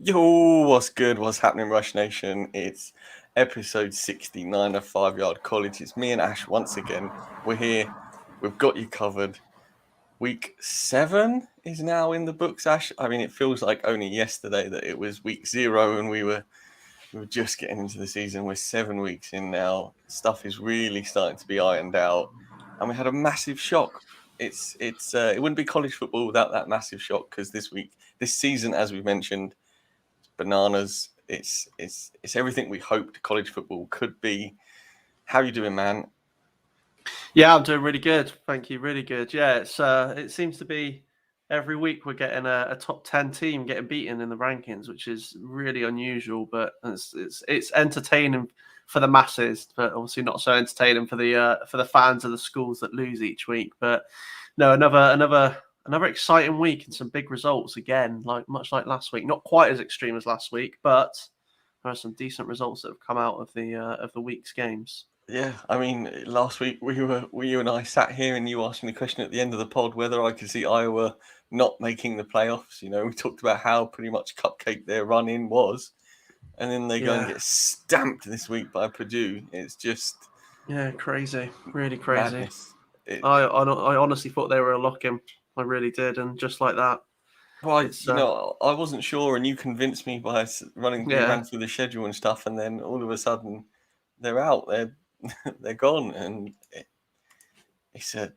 Yo, what's good? What's happening, Rush Nation? It's episode 69 of 5 Yard College. It's me and Ash once again. We're here. We've got you covered. Week 7 is now in the books, Ash. I mean, it feels like only yesterday that it was week 0 and we were just getting into the season. We're 7 weeks in now. Stuff is really starting to be ironed out. And we had a massive shock. It wouldn't be college football without that massive shock because this season, as we mentioned, bananas. It's everything we hoped college football could be. How you doing, man? Yeah, I'm doing really good. Thank you. Really good. Yeah, it seems to be every week we're getting a top 10 team getting beaten in the rankings, which is really unusual, but it's entertaining for the masses, but obviously not so entertaining for the fans of the schools that lose each week. But no, another exciting week and some big results again, much like last week. Not quite as extreme as last week, but there are some decent results that have come out of the week's games. Yeah, I mean, last week you and I sat here and you asked me the question at the end of the pod whether I could see Iowa not making the playoffs. You know, we talked about how pretty much cupcake their run in was, and then they go and get stamped this week by Purdue. It's just crazy, really crazy. madness. I honestly thought they were a lock-in. I really did, and just like that. Well, I wasn't sure, and you convinced me by We ran through the schedule and stuff, and then all of a sudden, they're out. They're gone, and it's a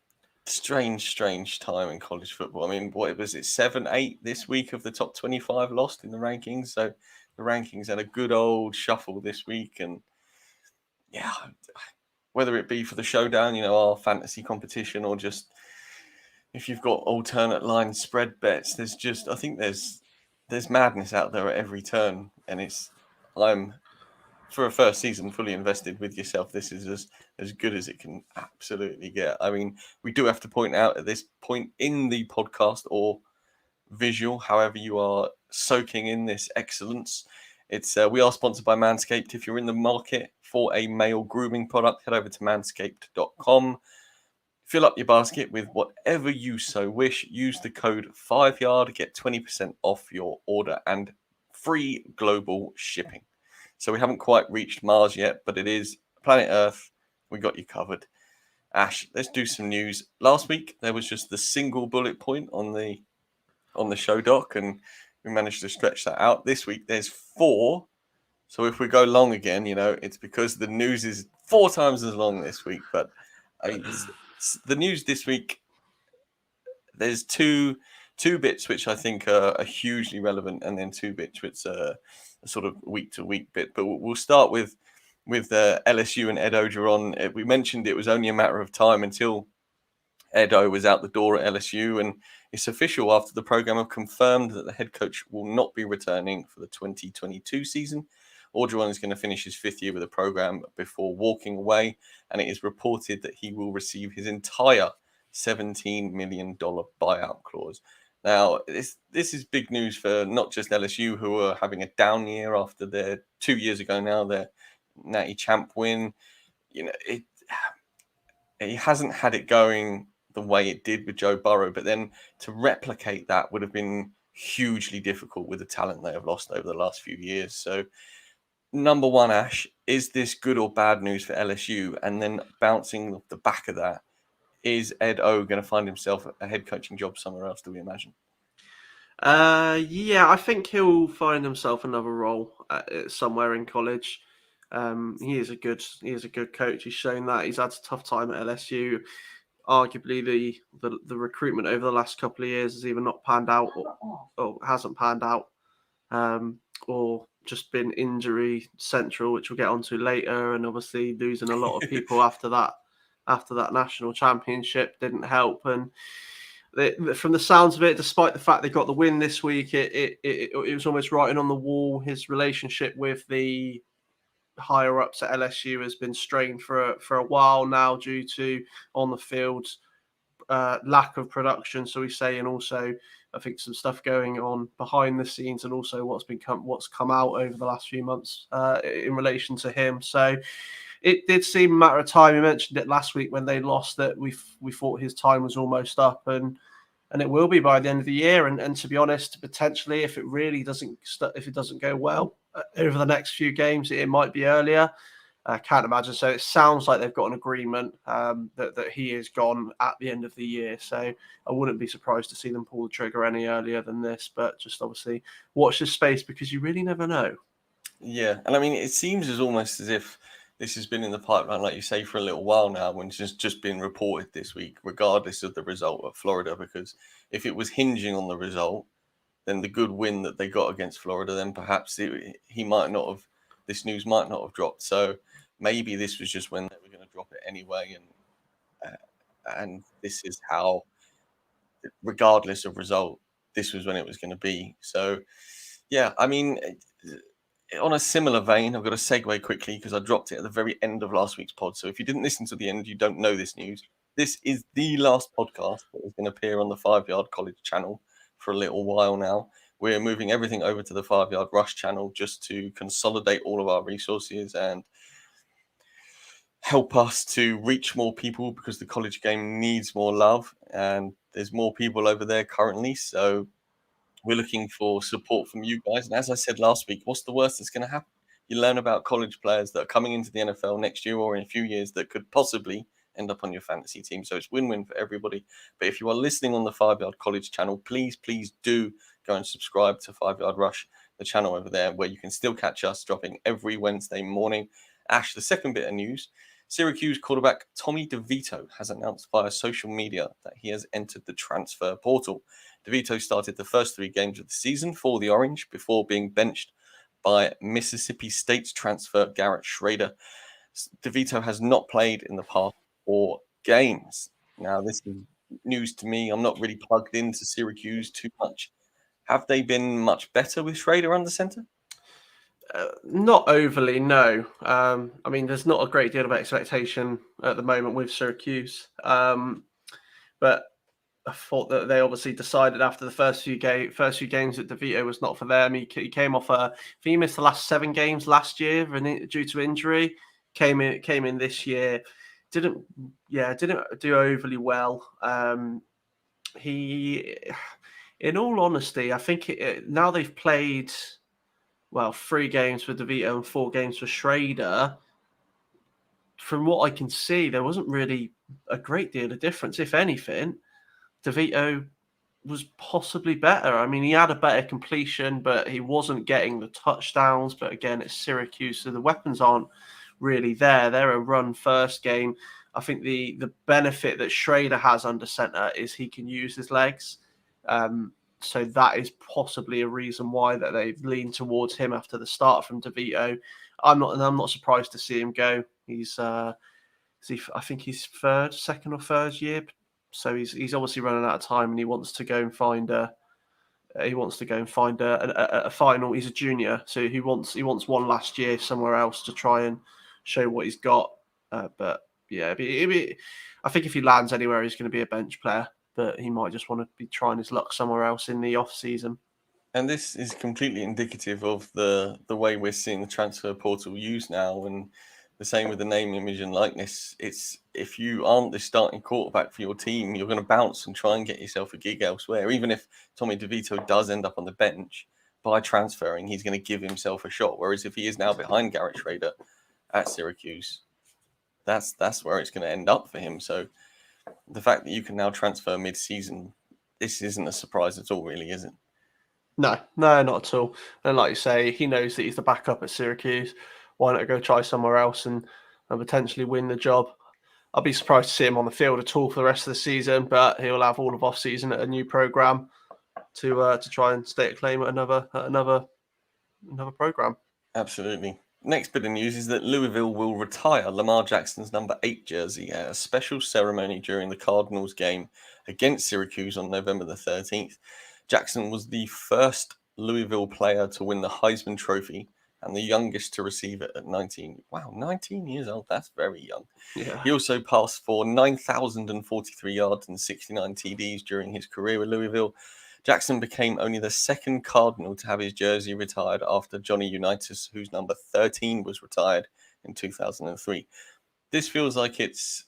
strange time in college football. I mean, what was it? 7, 8 this week of the top 25 lost in the rankings. So the rankings had a good old shuffle this week, and yeah, whether it be for the showdown, our fantasy competition, or just if you've got alternate line spread bets, I think there's madness out there at every turn, and I'm for a first season fully invested with yourself. This is as good as it can absolutely get. I mean, we do have to point out at this point in the podcast or visual, however you are soaking in this excellence. We are sponsored by Manscaped. If you're in the market for a male grooming product, head over to manscaped.com. Fill up your basket with whatever you so wish. Use the code 5yard, get 20% off your order and free global shipping. So we haven't quite reached Mars yet, but it is planet Earth. We got you covered. Ash, let's do some news. Last week there was just the single bullet point on the show doc, and we managed to stretch that out. This week there's 4. So if we go long again, it's because the news is 4 times as long this week. But the news this week, there's two bits which I think are hugely relevant, and then 2 bits which are a sort of week to week bit. But we'll start with LSU and Ed Ogeron. We mentioned it was only a matter of time until Edo was out the door at LSU, and it's official after the program have confirmed that the head coach will not be returning for the 2022 season. Orgeron is going to finish his 5th year with the program before walking away, and it is reported that he will receive his entire $17 million buyout clause. Now, this is big news for not just LSU, who are having a down year after their 2 years ago now, their Natty Champ win. It hasn't had it going the way it did with Joe Burrow, but then to replicate that would have been hugely difficult with the talent they have lost over the last few years. So, number one, Ash, is this good or bad news for LSU? And then bouncing off the back of that, is Ed O going to find himself a head coaching job somewhere else, do we imagine? Yeah, I think he'll find himself another role somewhere in college. He is a good coach. He's shown that. He's had a tough time at LSU. Arguably, the recruitment over the last couple of years has either not panned out or hasn't panned out, or just been injury central, which we'll get onto later. And obviously, losing a lot of people after that national championship didn't help. And from the sounds of it, despite the fact they got the win this week, it was almost writing on the wall. His relationship with the higher ups at LSU has been strained for a while now due to on the field lack of production, so we say, and also I think some stuff going on behind the scenes, and also what's come out over the last few months in relation to him. So it did seem a matter of time. We mentioned it last week when they lost that we thought his time was almost up, and and it will be by the end of the year. And to be honest, potentially, if it really doesn't go well over the next few games, it might be earlier. I can't imagine. So it sounds like they've got an agreement that he is gone at the end of the year. So I wouldn't be surprised to see them pull the trigger any earlier than this. But just obviously watch this space, because you really never know. Yeah, and I mean, it seems almost as if this has been in the pipeline, like you say, for a little while now, when it's just been reported this week, regardless of the result at Florida. Because if it was hinging on the result, then the good win that they got against Florida, then perhaps this news might not have dropped. So maybe this was just when they were going to drop it anyway, and this is how, regardless of result, this was when it was going to be. So yeah, I mean, on a similar vein, I've got to segue quickly because I dropped it at the very end of last week's pod. So if you didn't listen to the end, you don't know this news. This is the last podcast that is going to appear on the 5 Yard College channel for a little while now. We're moving everything over to the 5 Yard Rush channel just to consolidate all of our resources and help us to reach more people, because the college game needs more love and there's more people over there currently. So we're looking for support from you guys. And as I said last week, what's the worst that's going to happen? You learn about college players that are coming into the NFL next year or in a few years that could possibly end up on your fantasy team. So it's win-win for everybody. But if you are listening on the 5 Yard College channel, please do go and subscribe to 5 Yard Rush, the channel over there, where you can still catch us dropping every Wednesday morning. Ash, the second bit of news: Syracuse quarterback Tommy DeVito has announced via social media that he has entered the transfer portal. DeVito started the first 3 games of the season for the Orange before being benched by Mississippi State's transfer Garrett Schrader. DeVito has not played in the past 4 games. Now, this is news to me. I'm not really plugged into Syracuse too much. Have they been much better with Schrader under center? Not overly, no. I mean, there's not a great deal of expectation at the moment with Syracuse. But I thought that they obviously decided after the first few games that DeVito was not for them. He came off he missed the last 7 games last year due to injury. Came in this year, didn't do overly well. He, in all honesty, I think now they've played 3 games for DeVito and 4 games for Schrader. From what I can see, there wasn't really a great deal of difference. If anything, DeVito was possibly better. I mean, he had a better completion, but he wasn't getting the touchdowns. But again, it's Syracuse, so the weapons aren't really there. They're a run-first game. I think the benefit that Schrader has under center is he can use his legs. So that is possibly a reason why that they've leaned towards him after the start from DeVito. I'm not surprised to see him go. He's I think he's second or third year. So he's obviously running out of time, and he wants to go and find a final. He's a junior, so he wants one last year somewhere else to try and show what he's got. But yeah, I think if he lands anywhere, he's going to be a bench player. But he might just want to be trying his luck somewhere else in the off season. And this is completely indicative of the way we're seeing the transfer portal used now, and the same with the name, image, and likeness. It's, if you aren't the starting quarterback for your team, you're going to bounce and try and get yourself a gig elsewhere. Even if Tommy DeVito does end up on the bench, by transferring, he's going to give himself a shot. Whereas if he is now behind Garrett Schrader at Syracuse, that's where it's going to end up for him. So the fact that you can now transfer mid-season, this isn't a surprise at all, really, is it? No, not at all. And like you say, he knows that he's the backup at Syracuse. Why not go try somewhere else and potentially win the job? I'll be surprised to see him on the field at all for the rest of the season, but he'll have all of off season at a new program to try and stake a claim at another program. Absolutely. Next bit of news is that Louisville will retire Lamar Jackson's number 8 jersey at a special ceremony during the Cardinals game against Syracuse on November the 13th. Jackson was the first Louisville player to win the Heisman Trophy and the youngest to receive it at 19. Wow, 19 years old. That's very young. Yeah. He also passed for 9,043 yards and 69 TDs during his career with Louisville. Jackson became only the second Cardinal to have his jersey retired after Johnny Unitas, whose number 13 was retired in 2003. This feels like it's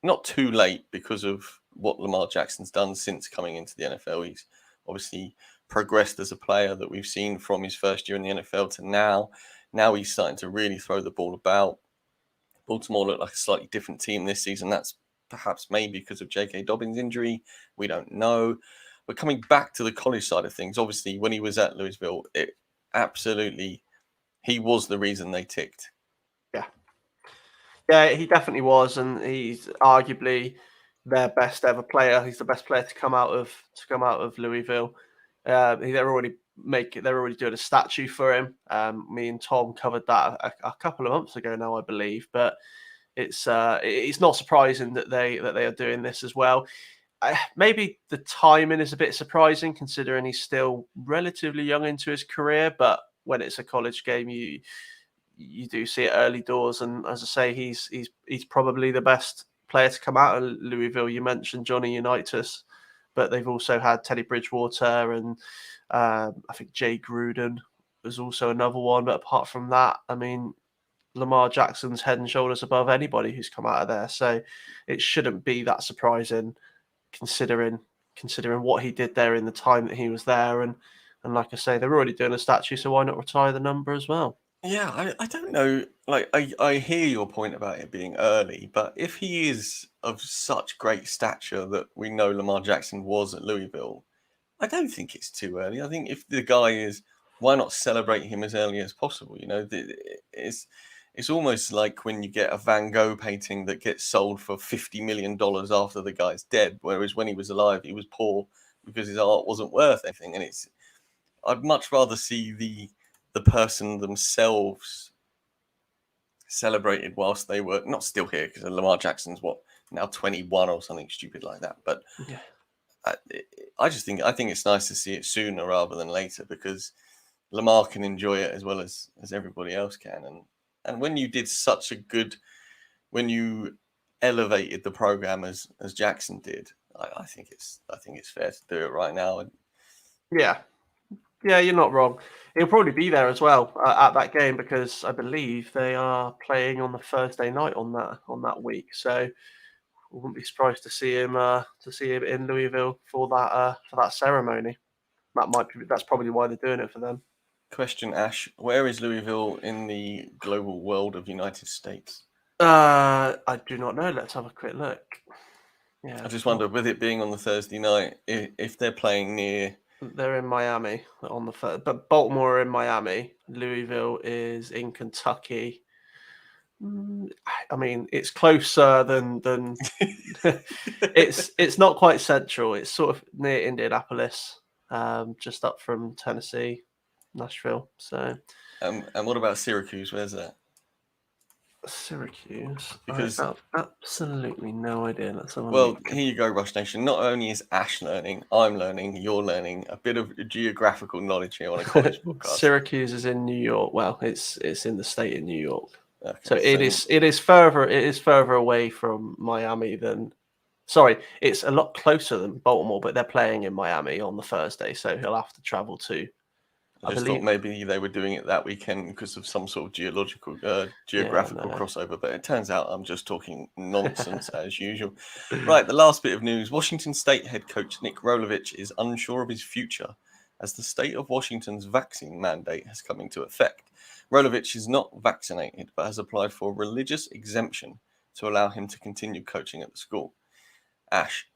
not too late because of what Lamar Jackson's done since coming into the NFL. He's obviously progressed as a player that we've seen from his first year in the NFL to now. Now he's starting to really throw the ball about. Baltimore look like a slightly different team this season. That's perhaps maybe because of J.K. Dobbins' injury. We don't know. But coming back to the college side of things, obviously when he was at Louisville, it absolutely, he was the reason they ticked. Yeah, he definitely was, and he's arguably their best ever player. He's the best player to come out of Louisville. They're already doing a statue for him. Me and Tom covered that a couple of months ago now, I believe. But it's not surprising that they are doing this as well. Maybe the timing is a bit surprising considering he's still relatively young into his career. But when it's a college game, you do see it early doors, and as I say, he's probably the best player to come out of Louisville. You mentioned Johnny Unitas, but they've also had Teddy Bridgewater, and I think Jay Gruden was also another one. But apart from that, I mean, Lamar Jackson's head and shoulders above anybody who's come out of there, so it shouldn't be that surprising considering what he did there in the time that he was there, and like I say, they're already doing a statue, so why not retire the number as well? Yeah, I don't know. Like, I hear your point about it being early, but if he is of such great stature that we know Lamar Jackson was at Louisville, I don't think it's too early. I think if the guy is, why not celebrate him as early as possible? You know, it's almost like when you get a Van Gogh painting that gets sold for $50 million after the guy's dead, whereas when he was alive, he was poor because his art wasn't worth anything. And I'd much rather see the person themselves celebrated whilst they were not still here, because Lamar Jackson's now 21 or something stupid like that. But Yeah. I think it's nice to see it sooner rather than later, because Lamar can enjoy it as well as everybody else can. And when you did when you elevated the program as Jackson did, I think it's fair to do it right now. Yeah, you're not wrong. He'll probably be there as well at that game, because I believe they are playing on the Thursday night on that week. So I wouldn't be surprised to see him in Louisville for that ceremony. That's probably why they're doing it for them. Question, Ash, where is Louisville in the global world of United States? I do not know. Let's have a quick look. Yeah, I just wonder, with it being on the Thursday night, if they're playing near. They're in Miami on the first, but Baltimore are in Miami. Louisville is in Kentucky. I mean, it's closer than it's not quite central. It's sort of near Indianapolis, just up from Tennessee, Nashville. So, and what about Syracuse? Where's that? Syracuse. Because I have absolutely no idea. Here you go, Rush Nation. Not only is Ash learning, I'm learning, you're learning a bit of geographical knowledge here on a college podcast. Syracuse is in New York. Well, it's in the state of New York. Okay, so it is further away from Miami than. Sorry, it's a lot closer than Baltimore, but they're playing in Miami on the Thursday, so he'll have to travel to. I just thought maybe they were doing it that weekend because of some sort of geographical crossover, but it turns out I'm just talking nonsense as usual. Right, the last bit of news. Washington State head coach Nick Rolovich is unsure of his future as the state of Washington's vaccine mandate has come into effect. Rolovich is not vaccinated, but has applied for a religious exemption to allow him to continue coaching at the school. Ash,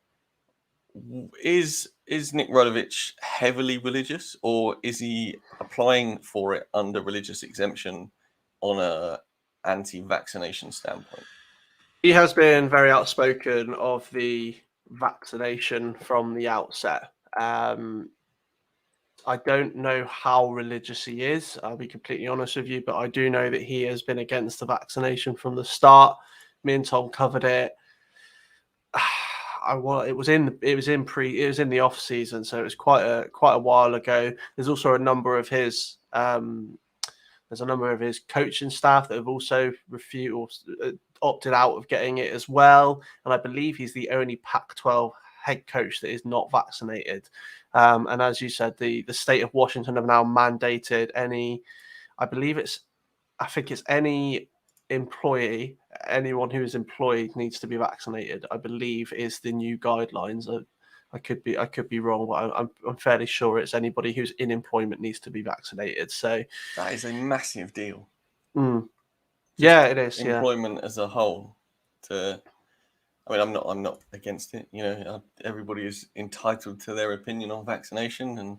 is Nick Rolovich heavily religious, or is he applying for it under religious exemption on a anti-vaccination standpoint? He has been very outspoken of the vaccination from the outset. I don't know how religious he is, I'll be completely honest with you, but I do know that he has been against the vaccination from the start. Me and Tom covered it. It was in the off season, so it was quite a while ago. There's also a number of his coaching staff that have also opted out of getting it as well, and I believe he's the only Pac-12 head coach that is not vaccinated. And as you said, the state of Washington have now mandated any employee, anyone who is employed needs to be vaccinated, I believe, is the new guidelines. I could be wrong, but I'm fairly sure it's anybody who's in employment needs to be vaccinated. So that is a massive deal. Yeah, it is. Employment as a whole. I mean, I'm not against it. Everybody is entitled to their opinion on vaccination, and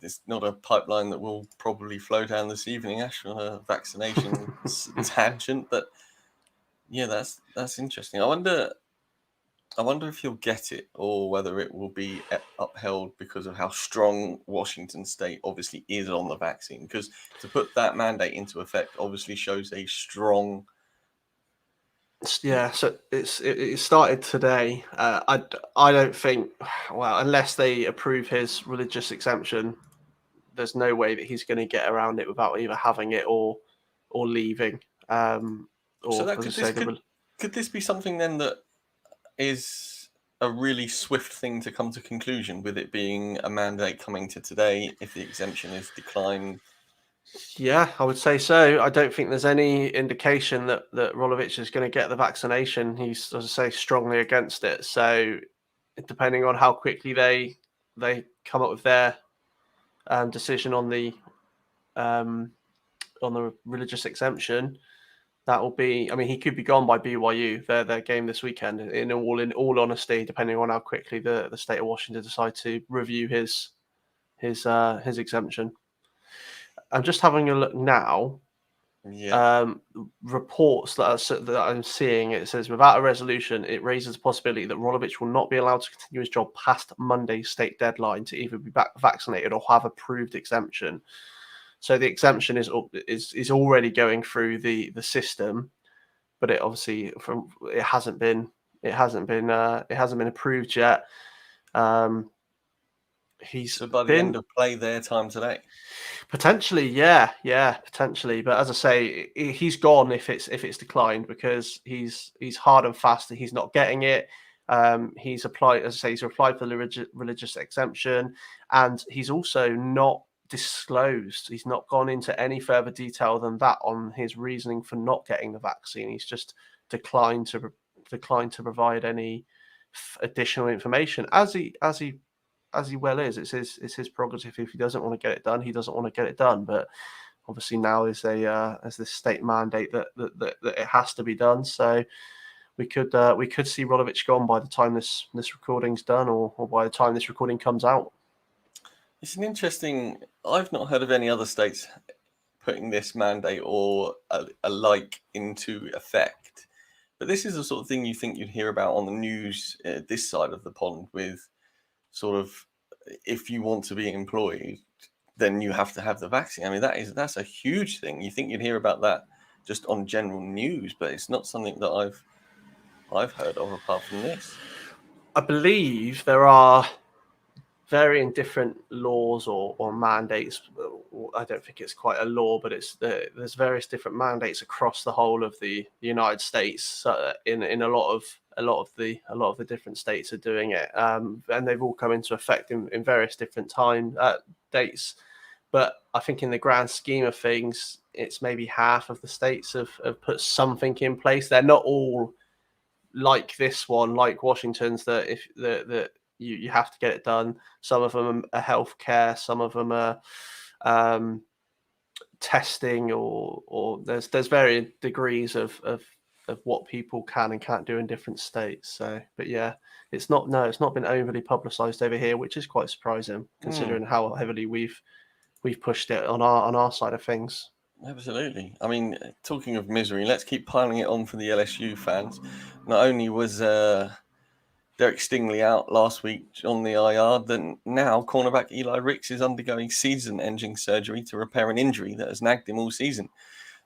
it's not a pipeline that will probably flow down this evening, Ash, on a vaccination tangent. But yeah, that's interesting. I wonder if he'll get it, or whether it will be upheld because of how strong Washington State obviously is on the vaccine. Because to put that mandate into effect obviously shows a strong. Yeah, so it started today. I don't think, well, unless they approve his religious exemption, there's no way that he's going to get around it without either having it or leaving. So that could this be something then that is a really swift thing to come to conclusion, with it being a mandate coming to today if the exemption is declined? Yeah, I would say so. I don't think there's any indication that Rolovich is going to get the vaccination. He's, as I say, strongly against it. So depending on how quickly they come up with their decision on the religious exemption, that will be. I mean, he could be gone by BYU, their game this weekend. In all honesty, depending on how quickly the state of Washington decide to review his exemption. I'm just having a look now. Yeah. Reports that I'm seeing, it says without a resolution, it raises the possibility that Rolovich will not be allowed to continue his job past Monday's state deadline to either be vaccinated or have approved exemption. So the exemption is already going through the system, but it obviously it hasn't been approved yet. So by the end of play their time today, potentially, yeah, potentially. But as I say, he's gone if it's declined, because he's hard and fast that he's not getting it. He's applied, as I say, he's applied for the religious exemption, and he's also not disclosed. He's not gone into any further detail than that on his reasoning for not getting the vaccine. He's just declined to provide any additional information, as he well is. It's his prerogative. If he doesn't want to get it done, he doesn't want to get it done. But obviously now is as this state mandate that it has to be done. So we could see Rolovich gone by the time this recording's done, or by the time this recording comes out. It's an interesting. I've not heard of any other states putting this mandate or a like into effect. But this is the sort of thing you think you'd hear about on the news this side of the pond, with sort of, if you want to be employed, then you have to have the vaccine. I mean, that's a huge thing. You think you'd hear about that just on general news, but it's not something that I've heard of apart from this. I believe there are varying different laws or mandates. I don't think it's quite a law, but there's various different mandates across the whole of the United States. In a lot of the different states are doing it, and they've all come into effect in various different dates. But I think in the grand scheme of things, it's maybe half of the states have put something in place. They're not all like this one, like Washington's, that if you have to get it done. Some of them are healthcare, some of them are testing, or there's varying degrees of what people can and can't do in different states. So, but yeah, it's not been overly publicized over here, which is quite surprising considering how heavily we've pushed it on our side of things. Absolutely. I mean, talking of misery, let's keep piling it on for the LSU fans. Not only was Derek Stingley out last week on the IR, then now cornerback Eli Ricks is undergoing season-ending surgery to repair an injury that has nagged him all season.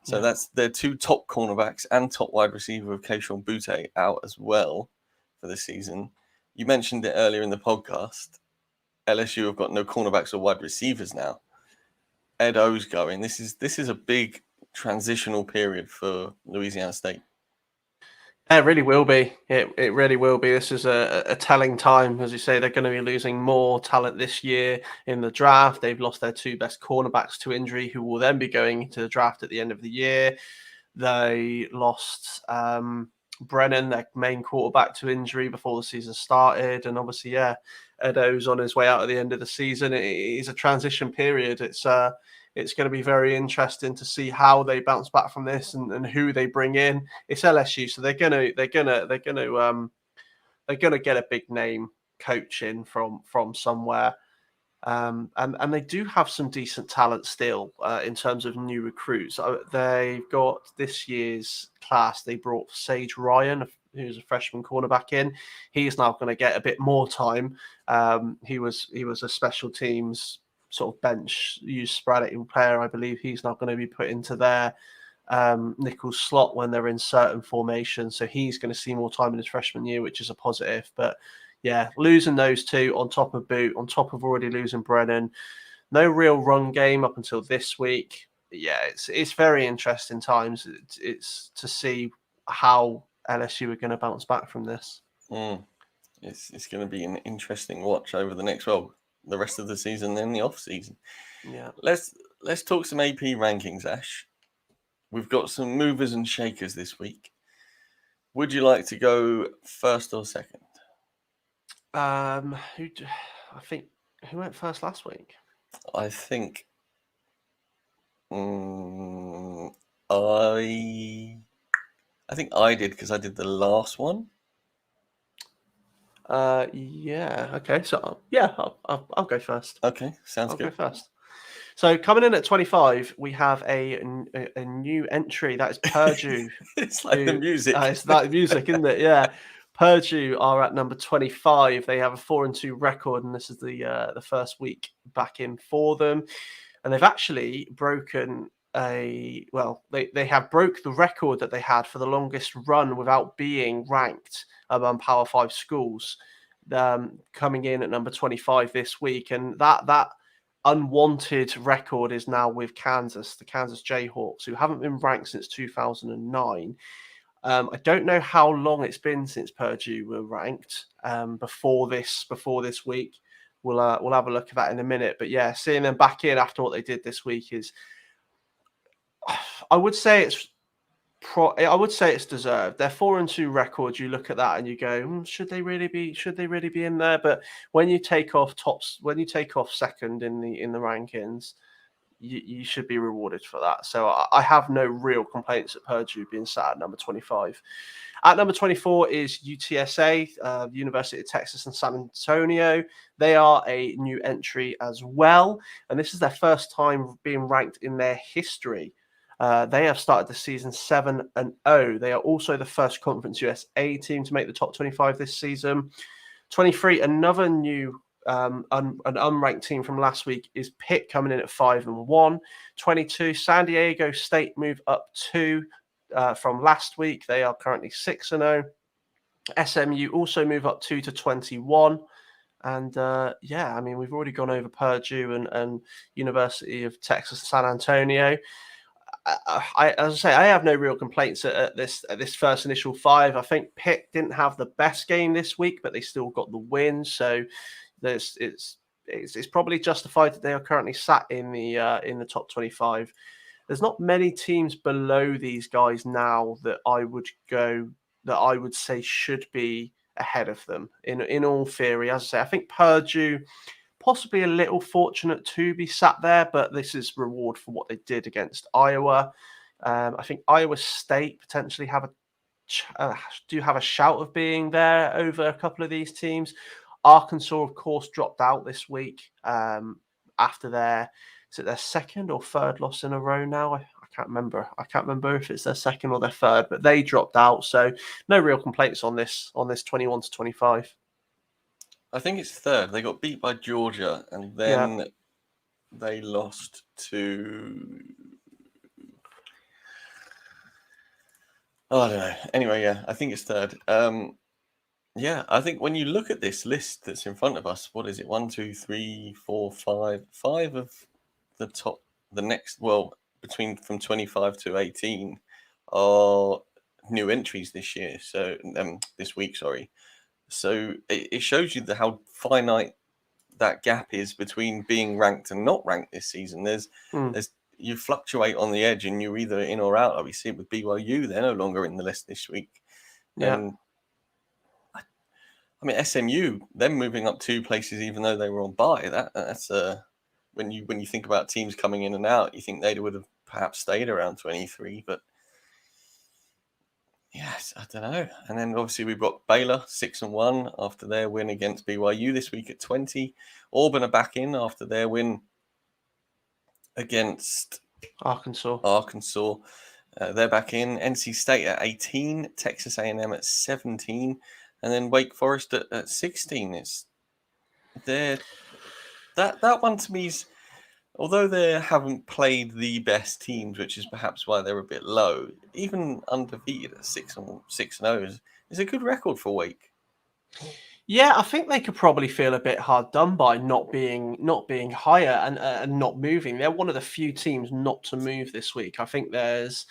So that's their two top cornerbacks and top wide receiver of Keishon Butte out as well for the season. You mentioned it earlier in the podcast. LSU have got no cornerbacks or wide receivers now. Ed O's going. This is a big transitional period for Louisiana State. It really will be. It really will be. This is a telling time. As you say, they're going to be losing more talent this year in the draft. They've lost their two best cornerbacks to injury, who will then be going into the draft at the end of the year. They lost Brennan, their main quarterback, to injury before the season started. And obviously, Edo's on his way out at the end of the season. It is a transition period. It's going to be very interesting to see how they bounce back from this and who they bring in. It's LSU, so they're gonna get a big name coach in from somewhere. And they do have some decent talent still in terms of new recruits. They've got this year's class. They brought Sage Ryan, who's a freshman cornerback in. He's now going to get a bit more time. He was a special teams sort of bench use sporadic player. I believe he's now going to be put into their nickel slot when they're in certain formations. So he's going to see more time in his freshman year, which is a positive. But yeah, losing those two on top of Boot, on top of already losing Brennan, no real run game up until this week. Yeah, it's very interesting times. It's to see how LSU are going to bounce back from this. It's going to be an interesting watch over the rest of the season and the off season. Yeah, let's talk some AP rankings, Ash. We've got some movers and shakers this week. Would you like to go first or second? I think who went first last week? I think I think I did because I did the last one. Yeah. Okay. So yeah, I'll go first. Okay, sounds good. I'll go first. So coming in at 25, we have a new entry. That is Purdue. It's like the music. It's like music, isn't it? Yeah. Purdue are at number 25. They have a 4-2 record, and this is the first week back in for them. And they've actually broken they have broke the record that they had for the longest run without being ranked among Power 5 schools, coming in at number 25 this week. And that unwanted record is now with Kansas, the Kansas Jayhawks, who haven't been ranked since 2009. I don't know how long it's been since Purdue were ranked before this week. We'll have a look at that in a minute. But yeah, seeing them back in after what they did this week is, I would say it's deserved. Their 4-2 record, you look at that and you go, should they really be in there? But when you take off second in the rankings, you should be rewarded for that. So I have no real complaints at Purdue being sat at number 25. At number 24 is UTSA, University of Texas and San Antonio. They are a new entry as well, and this is their first time being ranked in their history. They have started the season 7-0. They are also the first Conference USA team to make the top 25 this season. 23, another new an unranked team from last week is Pitt, coming in at 5-1. 22, San Diego State move up 2 from last week. They are currently 6-0. SMU also move up 2 to 21. And we've already gone over Purdue and University of Texas San Antonio. As I say, I have no real complaints at this first initial 5. I think Pitt didn't have the best game this week, but they still got the win. So it's probably justified that they are currently sat in the top 25. There's not many teams below these guys now that I would say should be ahead of them. In all theory, as I say, I think Purdue possibly a little fortunate to be sat there, but this is reward for what they did against Iowa. I think Iowa State potentially have a shout of being there over a couple of these teams. Arkansas, of course, dropped out this week after their second or third loss in a row now. I can't remember. I can't remember if it's their second or their third, but they dropped out. So no real complaints on this 21 to 25. I think it's third. They got beat by Georgia, and then they lost to. I don't know. Anyway, I think it's third. I think when you look at this list that's in front of us, what is it? 1, 2, 3, 4, 5. 5 of the top, from 25 to 18 are new entries this year. So this week, sorry. So it shows you how finite that gap is between being ranked and not ranked this season. you fluctuate on the edge and you're either in or out. Like we see it with BYU, they're no longer in the list this week. Yeah. And I mean, SMU, them moving up 2 places even though they were on bye. That's when you think about teams coming in and out, you think they would have perhaps stayed around 23, but yes, I don't know. And then obviously we've got Baylor 6-1 after their win against BYU this week at 20. Auburn are back in after their win against Arkansas. They're back in. NC State at 18, Texas A&M at 17, and then Wake Forest at 16. That one to me is, although they haven't played the best teams, which is perhaps why they're a bit low, even undefeated at 6-0 is a good record for Wake. Yeah, I think they could probably feel a bit hard done by not being higher and not moving. They're one of the few teams not to move this week. I think there's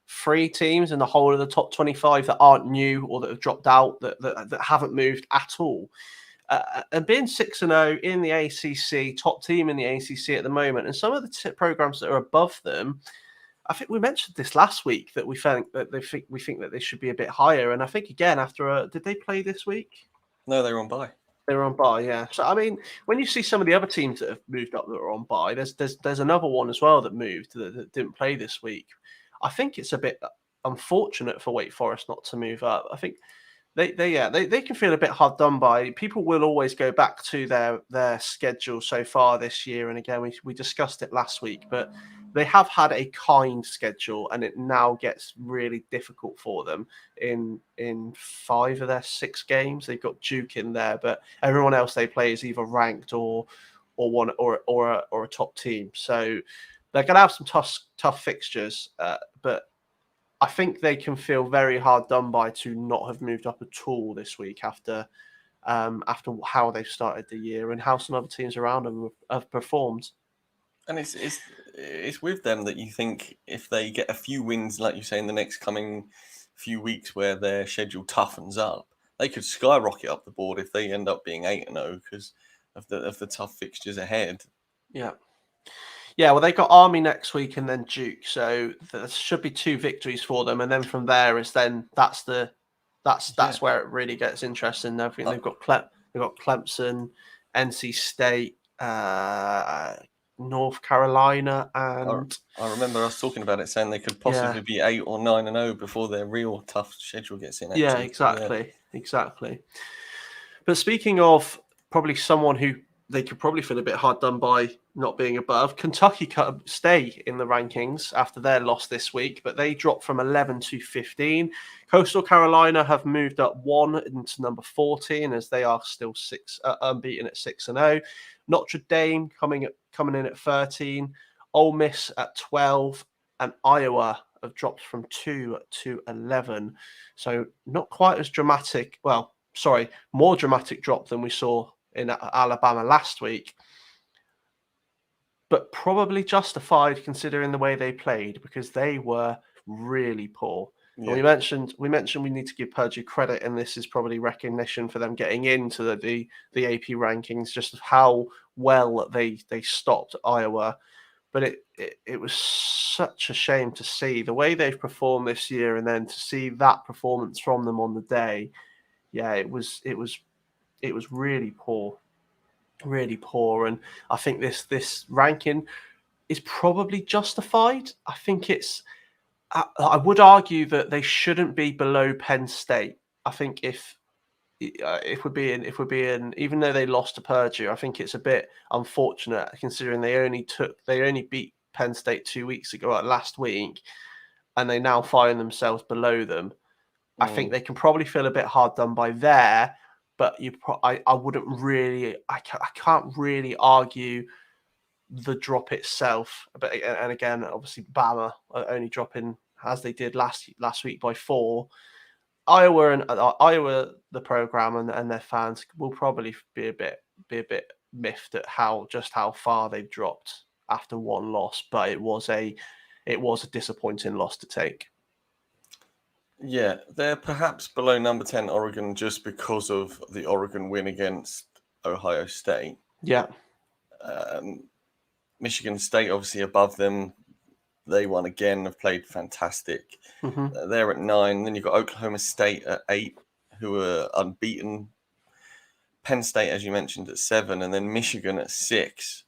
3 teams in the whole of the top 25 that aren't new or that have dropped out that haven't moved at all. And being 6-0 in the ACC, top team in the ACC at the moment, and some of the programs that are above them, I think we mentioned this last week that we think that they should be a bit higher. And I think again did they play this week? No, they were on bye. They were on bye, yeah. So I mean, when you see some of the other teams that have moved up that are on bye, there's another one as well that moved that didn't play this week. I think it's a bit unfortunate for Wake Forest not to move up. I think they can feel a bit hard done by. People will always go back to their schedule so far this year, and again we discussed it last week, but they have had a kind schedule, and it now gets really difficult for them in 5 of their 6 games. They've got Duke in there, but everyone else they play is either ranked or one or a top team. So they're going to have some tough fixtures, but I think they can feel very hard done by to not have moved up at all this week after how they've started the year and how some other teams around them have performed. And it's with them that you think if they get a few wins, like you say, in the next coming few weeks where their schedule toughens up, they could skyrocket up the board if they end up being 8-0 because of the tough fixtures ahead. Yeah. Yeah, well, they got Army next week and then Duke, so there should be 2 victories for them, and then from there that's where it really gets interesting. I think they've got Clemson, NC State, North Carolina, and I remember us talking about it, saying they could possibly be 8 or 9-0 before their real tough schedule gets in. Actually. Exactly. But speaking of probably someone who they could probably feel a bit hard done by not being above, Kentucky stay in the rankings after their loss this week, but they dropped from 11 to 15. Coastal Carolina have moved up 1 into number 14 as they are still unbeaten at 6-0. Notre Dame coming in at 13, Ole Miss at 12, and Iowa have dropped from 2 to 11. So not quite as dramatic. Well, sorry, more dramatic drop than we saw in Alabama last week, but probably justified considering the way they played because they were really poor. Yeah. We mentioned we need to give Purdue credit, and this is probably recognition for them getting into the AP rankings, just of how well they stopped Iowa. But it was such a shame to see the way they've performed this year, and then to see that performance from them on the day. Yeah, it was really poor. Really poor, and I think this ranking is probably justified. I think I would argue that they shouldn't be below Penn State. I think if we're being, even though they lost to Purdue, I think it's a bit unfortunate considering they only beat Penn State 2 weeks ago, last week, and they now find themselves below them. I think they can probably feel a bit hard done by there. But I wouldn't really, I can't really argue the drop itself. But and again, obviously, Bama are only dropping as they did last week by 4. Iowa, the program and their fans will probably be a bit miffed at how far they've dropped after 1 loss. But it was a disappointing loss to take. Yeah, they're perhaps below number 10 Oregon just because of the Oregon win against Ohio State. Yeah. Michigan State obviously above them They won again. Have played fantastic. Mm-hmm. They're at 9. Then you've got Oklahoma State at 8, who are unbeaten. Penn State, as you mentioned, at 7, and then Michigan at 6,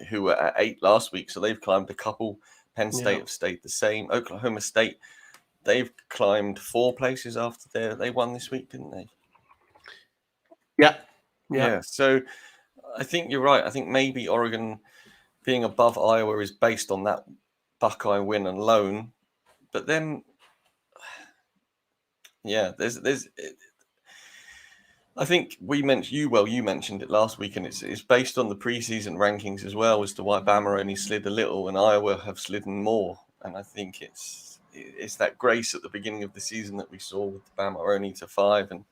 who were at 8 last week. So they've climbed a couple. Penn State have stayed the same. Oklahoma State, they've climbed 4 places after they won this week, didn't they? Yeah. So I think you're right. I think maybe Oregon being above Iowa is based on that Buckeye win alone. But then, there's. I think you mentioned it last week, and it's based on the preseason rankings as well as to why Bama only slid a little and Iowa have slidden more. And I think it's that grace at the beginning of the season that we saw with Bama only to 5, and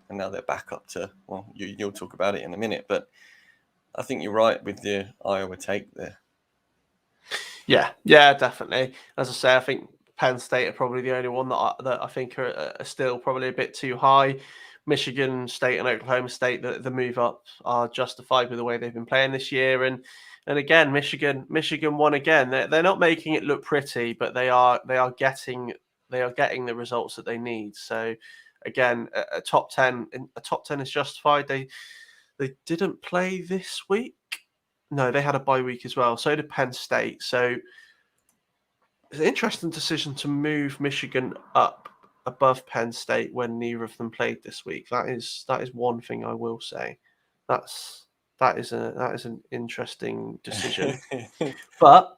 now they're back up to, well, you'll talk about it in a minute, but I think you're right with the Iowa take there. Yeah, definitely. As I say, I think Penn State are probably the only one that I think are still probably a bit too high. Michigan State and Oklahoma State, the move up, are justified with the way they've been playing this year. And again, Michigan won again. They're not making it look pretty, but they are getting the results that they need. So again, a top 10 is justified. They didn't play this week. No, they had a bye week as well. So did Penn State. So it's an interesting decision to move Michigan up above Penn State when neither of them played this week. That is one thing I will say. That is an interesting decision. But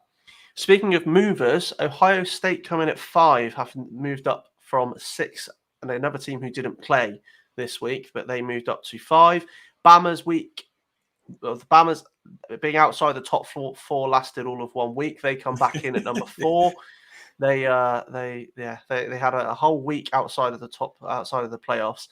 speaking of movers, Ohio State coming at 5, having moved up from 6, and another team who didn't play this week, but they moved up to 5. Bama's being outside the top 4 lasted all of 1 week. They come back in at number 4. They had a whole week outside of the playoffs.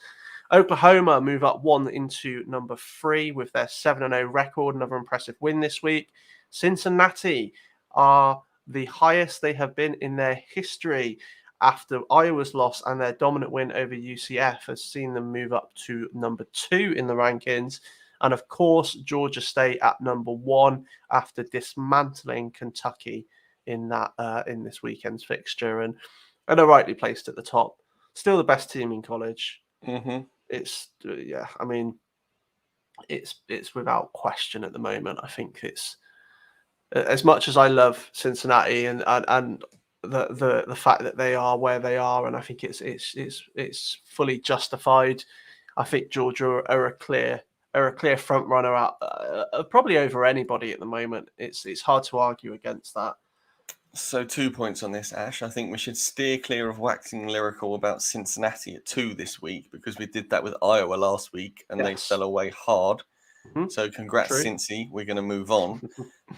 Oklahoma move up 1 into number 3 with their 7-0 record. Another impressive win this week. Cincinnati are the highest they have been in their history after Iowa's loss, and their dominant win over UCF has seen them move up to number 2 in the rankings. And of course, Georgia State at number 1 after dismantling Kentucky in this weekend's fixture, and are rightly placed at the top. Still the best team in college. Mm-hmm. It's it's without question at the moment. I think it's, as much as I love Cincinnati and the fact that they are where they are, and I think it's fully justified. I think Georgia are a clear front runner out, probably over anybody at the moment. It's hard to argue against that. So 2 points on this, Ash. I think we should steer clear of waxing lyrical about Cincinnati at 2 this week, because we did that with Iowa last week and they fell away hard. Mm-hmm. So congrats, True. Cincy. We're going to move on.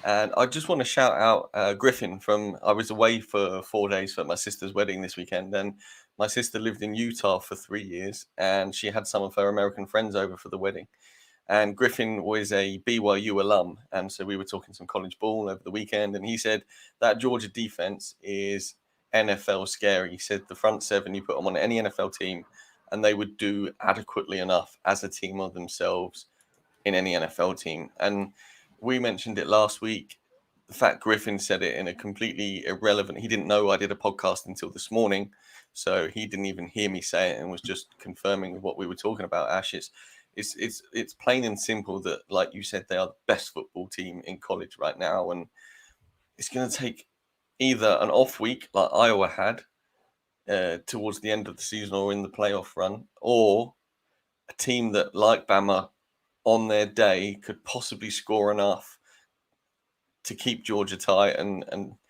And I just want to shout out Griffin I was away for 4 days for my sister's wedding this weekend, and my sister lived in Utah for 3 years, and she had some of her American friends over for the wedding. And Griffin was a BYU alum, and so we were talking some college ball over the weekend, and he said that Georgia defense is NFL scary. He said the front 7, you put them on any NFL team, and they would do adequately enough as a team of themselves in any NFL team. And we mentioned it last week. The fact Griffin said it in a completely irrelevant, he didn't know I did a podcast until this morning, so he didn't even hear me say it and was just confirming what we were talking about, Ash. It's plain and simple that, like you said, they are the best football team in college right now, and it's going to take either an off week like Iowa had towards the end of the season or in the playoff run, or a team that, like Bama, on their day could possibly score enough to keep Georgia tight and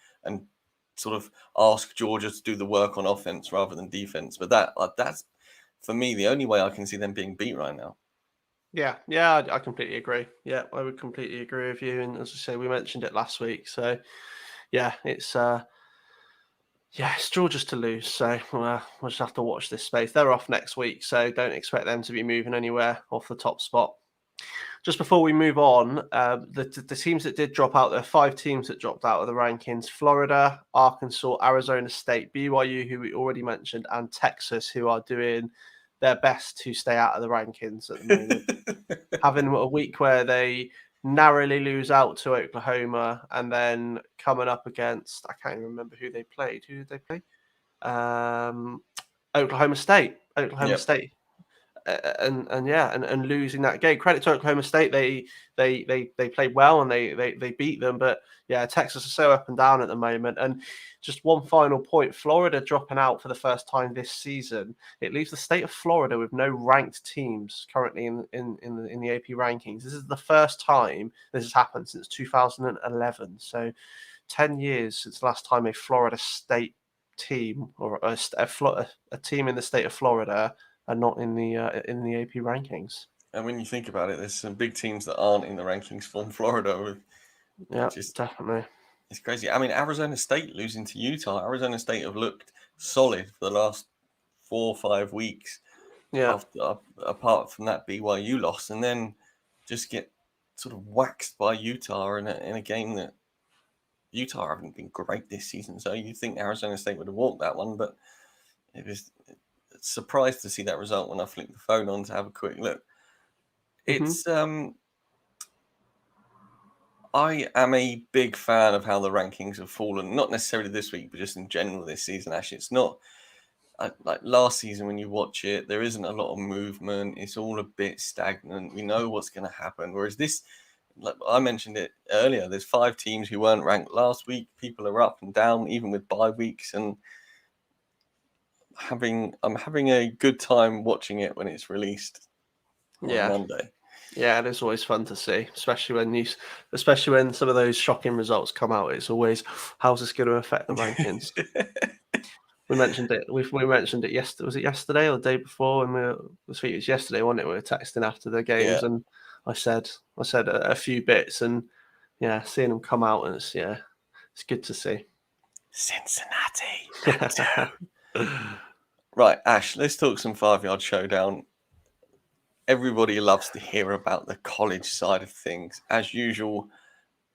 sort of ask Georgia to do the work on offense rather than defense. But that's, for me, the only way I can see them being beat right now. Yeah, I completely agree. Yeah, I would completely agree with you. And as I say, we mentioned it last week. So, yeah, it's Georgia's to lose. So we'll just have to watch this space. They're off next week, so don't expect them to be moving anywhere off the top spot. Just before we move on, the teams that did drop out, there are 5 teams that dropped out of the rankings: Florida, Arkansas, Arizona State, BYU, who we already mentioned, and Texas, who are doing their best to stay out of the rankings at the moment. Having a week where they narrowly lose out to Oklahoma, and then coming up against, I can't even remember who they played. Who did they play? Oklahoma State. Oklahoma Yep. State. And losing that game. Credit to Oklahoma State, they played well and they beat them. But yeah, Texas is so up and down at the moment. And just one final point: Florida dropping out for the first time this season. It leaves the state of Florida with no ranked teams currently in the AP rankings. This is the first time this has happened since 2011. So 10 years since the last time a Florida State team or a team in the state of Florida are not in the AP rankings. And when you think about it, there's some big teams that aren't in the rankings from Florida. Yeah, definitely. It's crazy. I mean, Arizona State losing to Utah. Arizona State have looked solid for the last 4 or 5 weeks. Yeah. Apart from that BYU loss, and then just get sort of waxed by Utah in a game that Utah haven't been great this season. So you think Arizona State would have walked that one, but it was surprised to see that result when I flicked the phone on to have a quick look. It's I am a big fan of how the rankings have fallen, not necessarily this week, but just in general this season. Actually, it's not like last season when you watch it, there isn't a lot of movement. It's all a bit stagnant. We know what's going to happen. Whereas this, like I mentioned it earlier, there's 5 teams who weren't ranked last week. People are up and down, even with bye weeks, and I'm having a good time watching it when it's released on Monday. Yeah, it is always fun to see, especially when some of those shocking results come out. It's always, how's this going to affect the rankings? We mentioned it. We mentioned it yesterday. Was it yesterday or the day before? And I think it was yesterday, wasn't it? We were texting after the games, and I said a few bits, and yeah, seeing them come out, and it's good to see. Cincinnati. Right, Ash, let's talk some 5-yard showdown. Everybody loves to hear about the college side of things. As usual,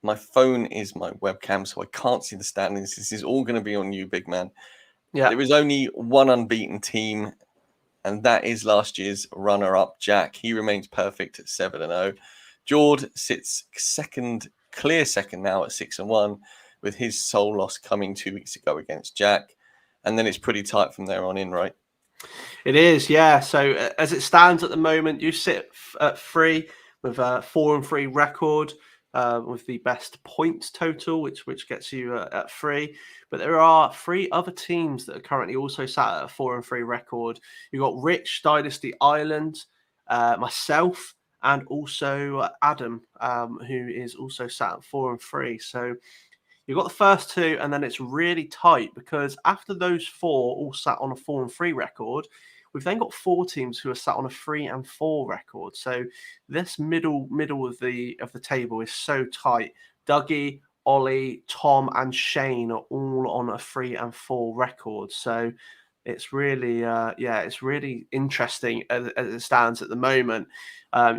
my phone is my webcam, so I can't see the standings. This is all going to be on you, big man. Yeah. There is only one unbeaten team, and that is last year's runner-up, Jack. He remains perfect at 7-0. Jord sits clear second now at 6-1, with his sole loss coming 2 weeks ago against Jack. And then it's pretty tight from there on in, right? It is, yeah. So as it stands at the moment, you sit at 3 with a 4-3 record, with the best points total, which gets you at 3. But there are 3 other teams that are currently also sat at a 4-3 record. You've got Rich, Dynasty Island, myself, and also Adam, who is also sat at 4-3. So you've got the first 2, and then it's really tight because after those 4 all sat on a 4-3 record, we've then got 4 teams who are sat on a 3-4 record. So this middle of the table is so tight. Dougie, Ollie, Tom, and Shane are all on a 3-4 record. So it's really, it's really interesting as it stands at the moment.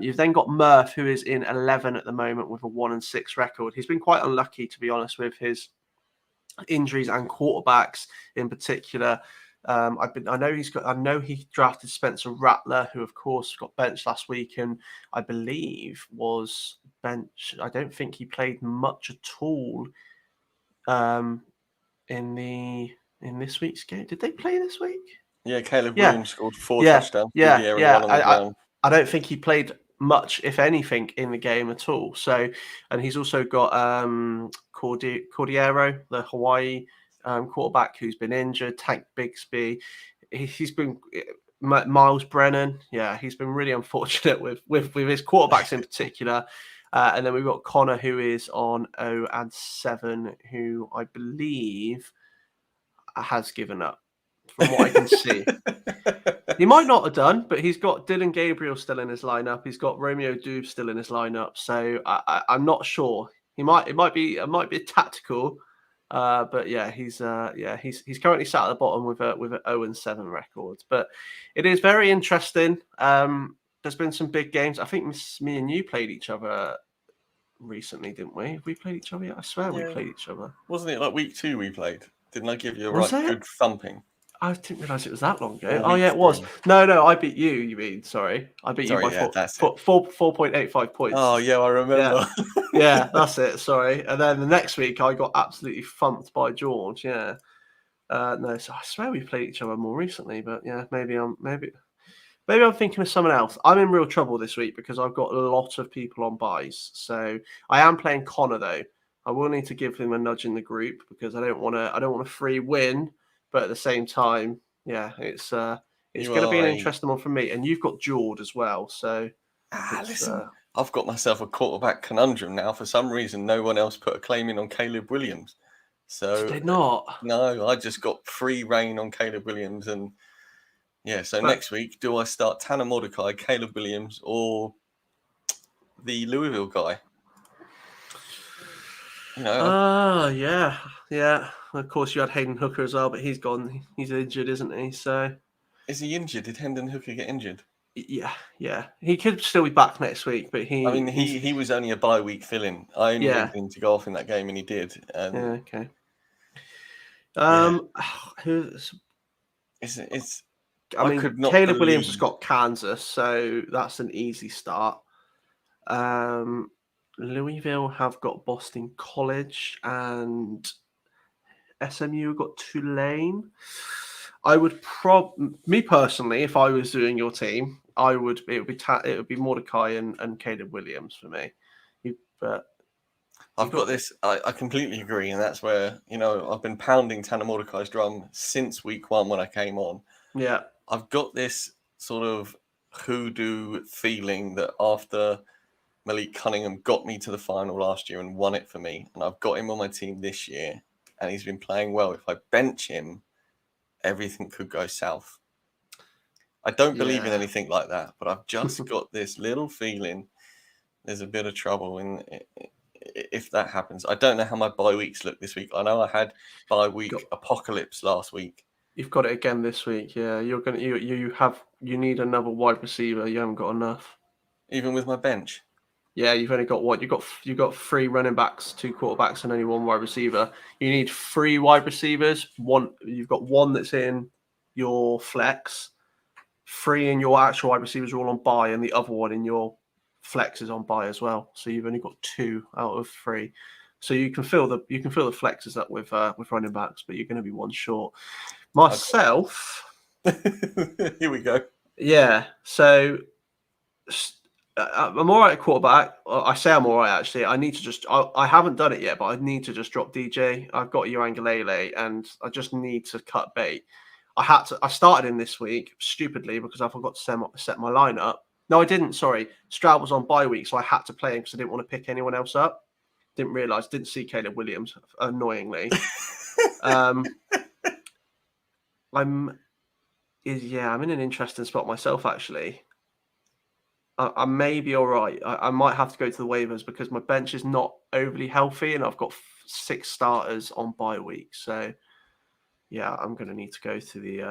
You've then got Murph, who is in 11 at the moment with a 1-6 record. He's been quite unlucky, to be honest, with his injuries and quarterbacks in particular. I know he drafted Spencer Rattler, who of course got benched last week, and I believe was benched. I don't think he played much at all in this week's game. Did they play this week? Yeah, Caleb Williams scored 4 touchdowns. I don't think he played much, if anything, in the game at all. So, and he's also got Cordero, the Hawaii quarterback, who's been injured. Tank Bigsby. He's been Miles Brennan. Yeah, he's been really unfortunate with his quarterbacks in particular. And then we've got Connor, who is on 0-7, who I believe has given up, from what I can see. He might not have done, but he's got Dylan Gabriel still in his lineup. He's got Romeo Dube still in his lineup. So I'm not sure. It might be a tactical, but yeah, he's currently sat at the bottom with an 0-7 record. But it is very interesting. There's been some big games. I think me and you played each other recently, didn't we? Have we played each other yet? I swear we played each other. Wasn't it like week 2 we played? Didn't I give you a good thumping? I didn't realise it was that long ago. 4 Oh, yeah, weeks it was. ago. No, I beat you, you mean. Sorry. I beat you by That's it. 4.85 points. Oh, yeah, I remember. Yeah, that's it. Sorry. And then the next week, I got absolutely thumped by George. Yeah. No, so I swear we played each other more recently, but yeah, maybe I'm thinking of someone else. I'm in real trouble this week because I've got a lot of people on buys. So I am playing Connor though. I will need to give him a nudge in the group because I don't want a free win, but at the same time, yeah, it's going to be an interesting one for me. And you've got Jord as well, so listen, I've got myself a quarterback conundrum now. For some reason, no one else put a claim in on Caleb Williams. So did not. No, I just got free reign on Caleb Williams, and yeah. So next week, do I start Tanner Mordecai, Caleb Williams, or the Louisville guy? Yeah. Of course, you had Hayden Hooker as well, but he's gone. He's injured, isn't he? So is he injured? Did Hendon Hooker get injured? Yeah. He could still be back next week, but he was only a bye week fill-in. I only needed him to go off in that game, and he did. And okay. Caleb Williams has got Kansas, so that's an easy start. Louisville have got Boston College, and SMU have got Tulane. I would me personally, if I was doing your team, it would be Mordecai and Caleb Williams for me. I've got this. I completely agree, and that's where I've been pounding Tanner Mordecai's drum since week 1 when I came on. Yeah, I've got this sort of hoodoo feeling that after Malik Cunningham got me to the final last year and won it for me, and I've got him on my team this year, and he's been playing well. If I bench him, everything could go south. I don't believe in anything like that, but I've just got this little feeling there's a bit of trouble in if that happens. I don't know how my bye weeks look this week. I know I had bye week apocalypse last week. You've got it again this week. Yeah, you need another wide receiver. You haven't got enough. Even with my bench. Yeah, you've only got what? You've got 3 running backs, 2 quarterbacks, and only 1 wide receiver. You need 3 wide receivers. You've got 1 that's in your flex, 3 in your actual wide receivers are all on bye, and the other 1 in your flex is on bye as well. So you've only got 2 out of 3. So you can fill the flexes up with running backs, but you're going to be 1 short. Myself, here we go. Yeah, so I'm all right at quarterback. I say I'm all right, actually. I need to I haven't done it yet, but I need to just drop DJ. I've got Urangulele, and I just need to cut bait. I started in this week, stupidly, because I forgot to set my lineup. No, I didn't, sorry. Stroud was on bye week, so I had to play him because I didn't want to pick anyone else up. Didn't see Caleb Williams, annoyingly. I'm in an interesting spot myself, actually. I may be all right. I might have to go to the waivers because my bench is not overly healthy, and I've got 6 starters on bye week. So, yeah, I'm going to need to go to the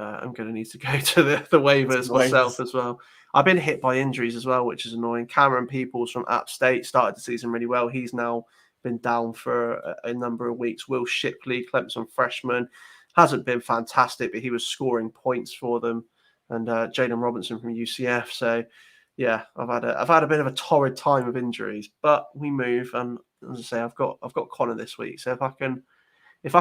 waivers myself as well. I've been hit by injuries as well, which is annoying. Cameron Peoples from App State started the season really well. He's now been down for a number of weeks. Will Shipley, Clemson freshman, hasn't been fantastic, but he was scoring points for them. And Jalen Robinson from UCF. So, yeah, I've had a bit of a torrid time of injuries, but we move. And as I say, I've got Connor this week. So if I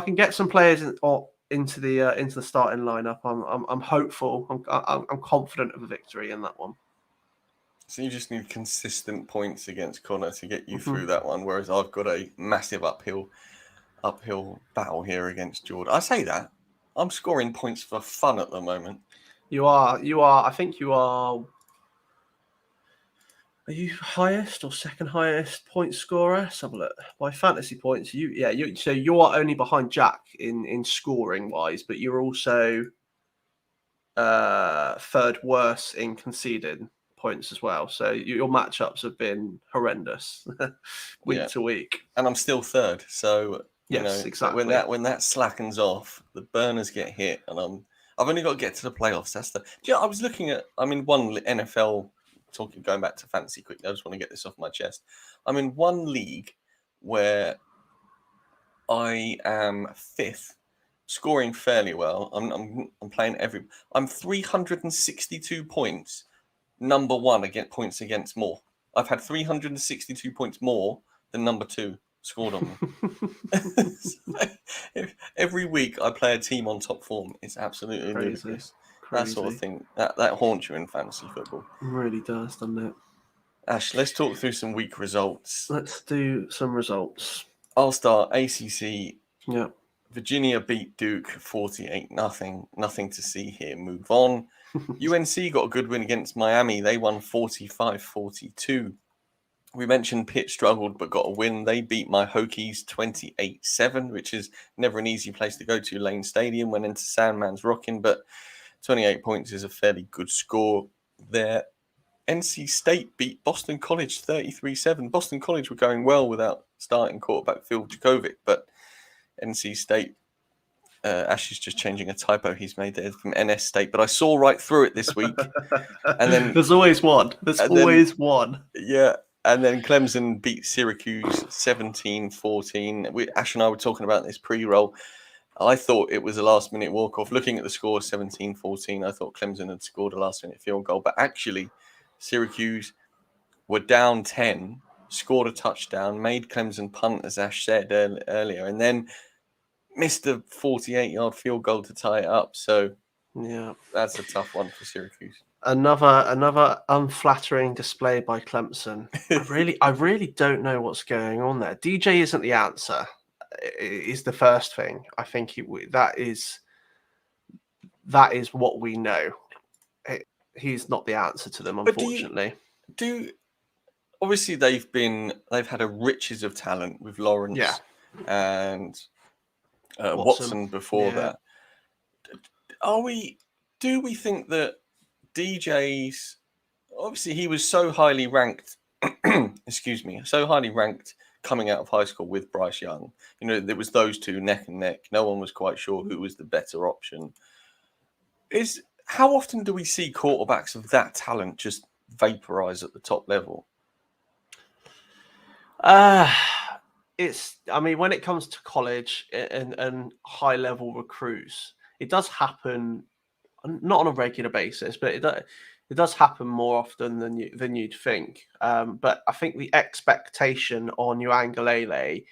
can get some players into the starting lineup, I'm hopeful. I'm confident of a victory in that one. So you just need consistent points against Connor to get you through that one, whereas I've got a massive uphill battle here against Jordan. I say that I'm scoring points for fun at the moment. You are. I think you are. Are you highest or second highest point scorer? Let's have a look. By fantasy points, so you are only behind Jack in scoring wise, but you're also third worst in conceded points as well. So your matchups have been horrendous week to week. And I'm still third. So exactly. When that slackens off, the burners get hit, and I've only got to get to the playoffs. I was looking at one NFL. Going back to fantasy quickly, I just want to get this off my chest. I'm in one league where I am 5th scoring fairly well. I'm playing I'm 362 points, number one points against more. I've had 362 points more than number two scored on me. Every week I play a team on top form. It's absolutely ludicrous. That sort of thing that haunts you in fantasy football. It really does, doesn't it? Ash, let's talk through some week results. Let's do some results. I'll start. ACC. Yeah. Virginia beat Duke 48-0. Nothing to see here. Move on. UNC got a good win against Miami. They won 45-42. We mentioned Pitt struggled but got a win. They beat my Hokies 28-7, which is never an easy place to go to. Lane Stadium went into Sandman's rocking, but 28 points is a fairly good score there. NC State beat Boston College 33-7. Boston College were going well without starting quarterback Phil Djokovic, but NC State, Ash is just changing a typo he's made there from NS State, but I saw right through it this week. And then there's always one. One. Yeah. And then Clemson beat Syracuse 17-14. Ash and I were talking about this pre-roll. I thought it was a last-minute walk-off. Looking at the score, 17-14, I thought Clemson had scored a last-minute field goal. But actually, Syracuse were down 10, scored a touchdown, made Clemson punt, as Ash said earlier, and then missed a 48-yard field goal to tie it up. So yeah, that's a tough one for Syracuse. Another unflattering display by Clemson. I really don't know what's going on there. DJ isn't the answer. Is the first thing. I think that is what we know. He's not the answer to them, unfortunately. Obviously they've had a riches of talent with Lawrence and Watson before that. Do we think that DJ's, obviously he was so highly ranked, so highly ranked coming out of high school with Bryce Young. You know, there was those two neck and neck. No one was quite sure who was the better option. How often do we see quarterbacks of that talent just vaporize at the top level? When it comes to college and high level recruits, it does happen, not on a regular basis, but it does happen more often than you'd think. But I think the expectation on Uiagalelei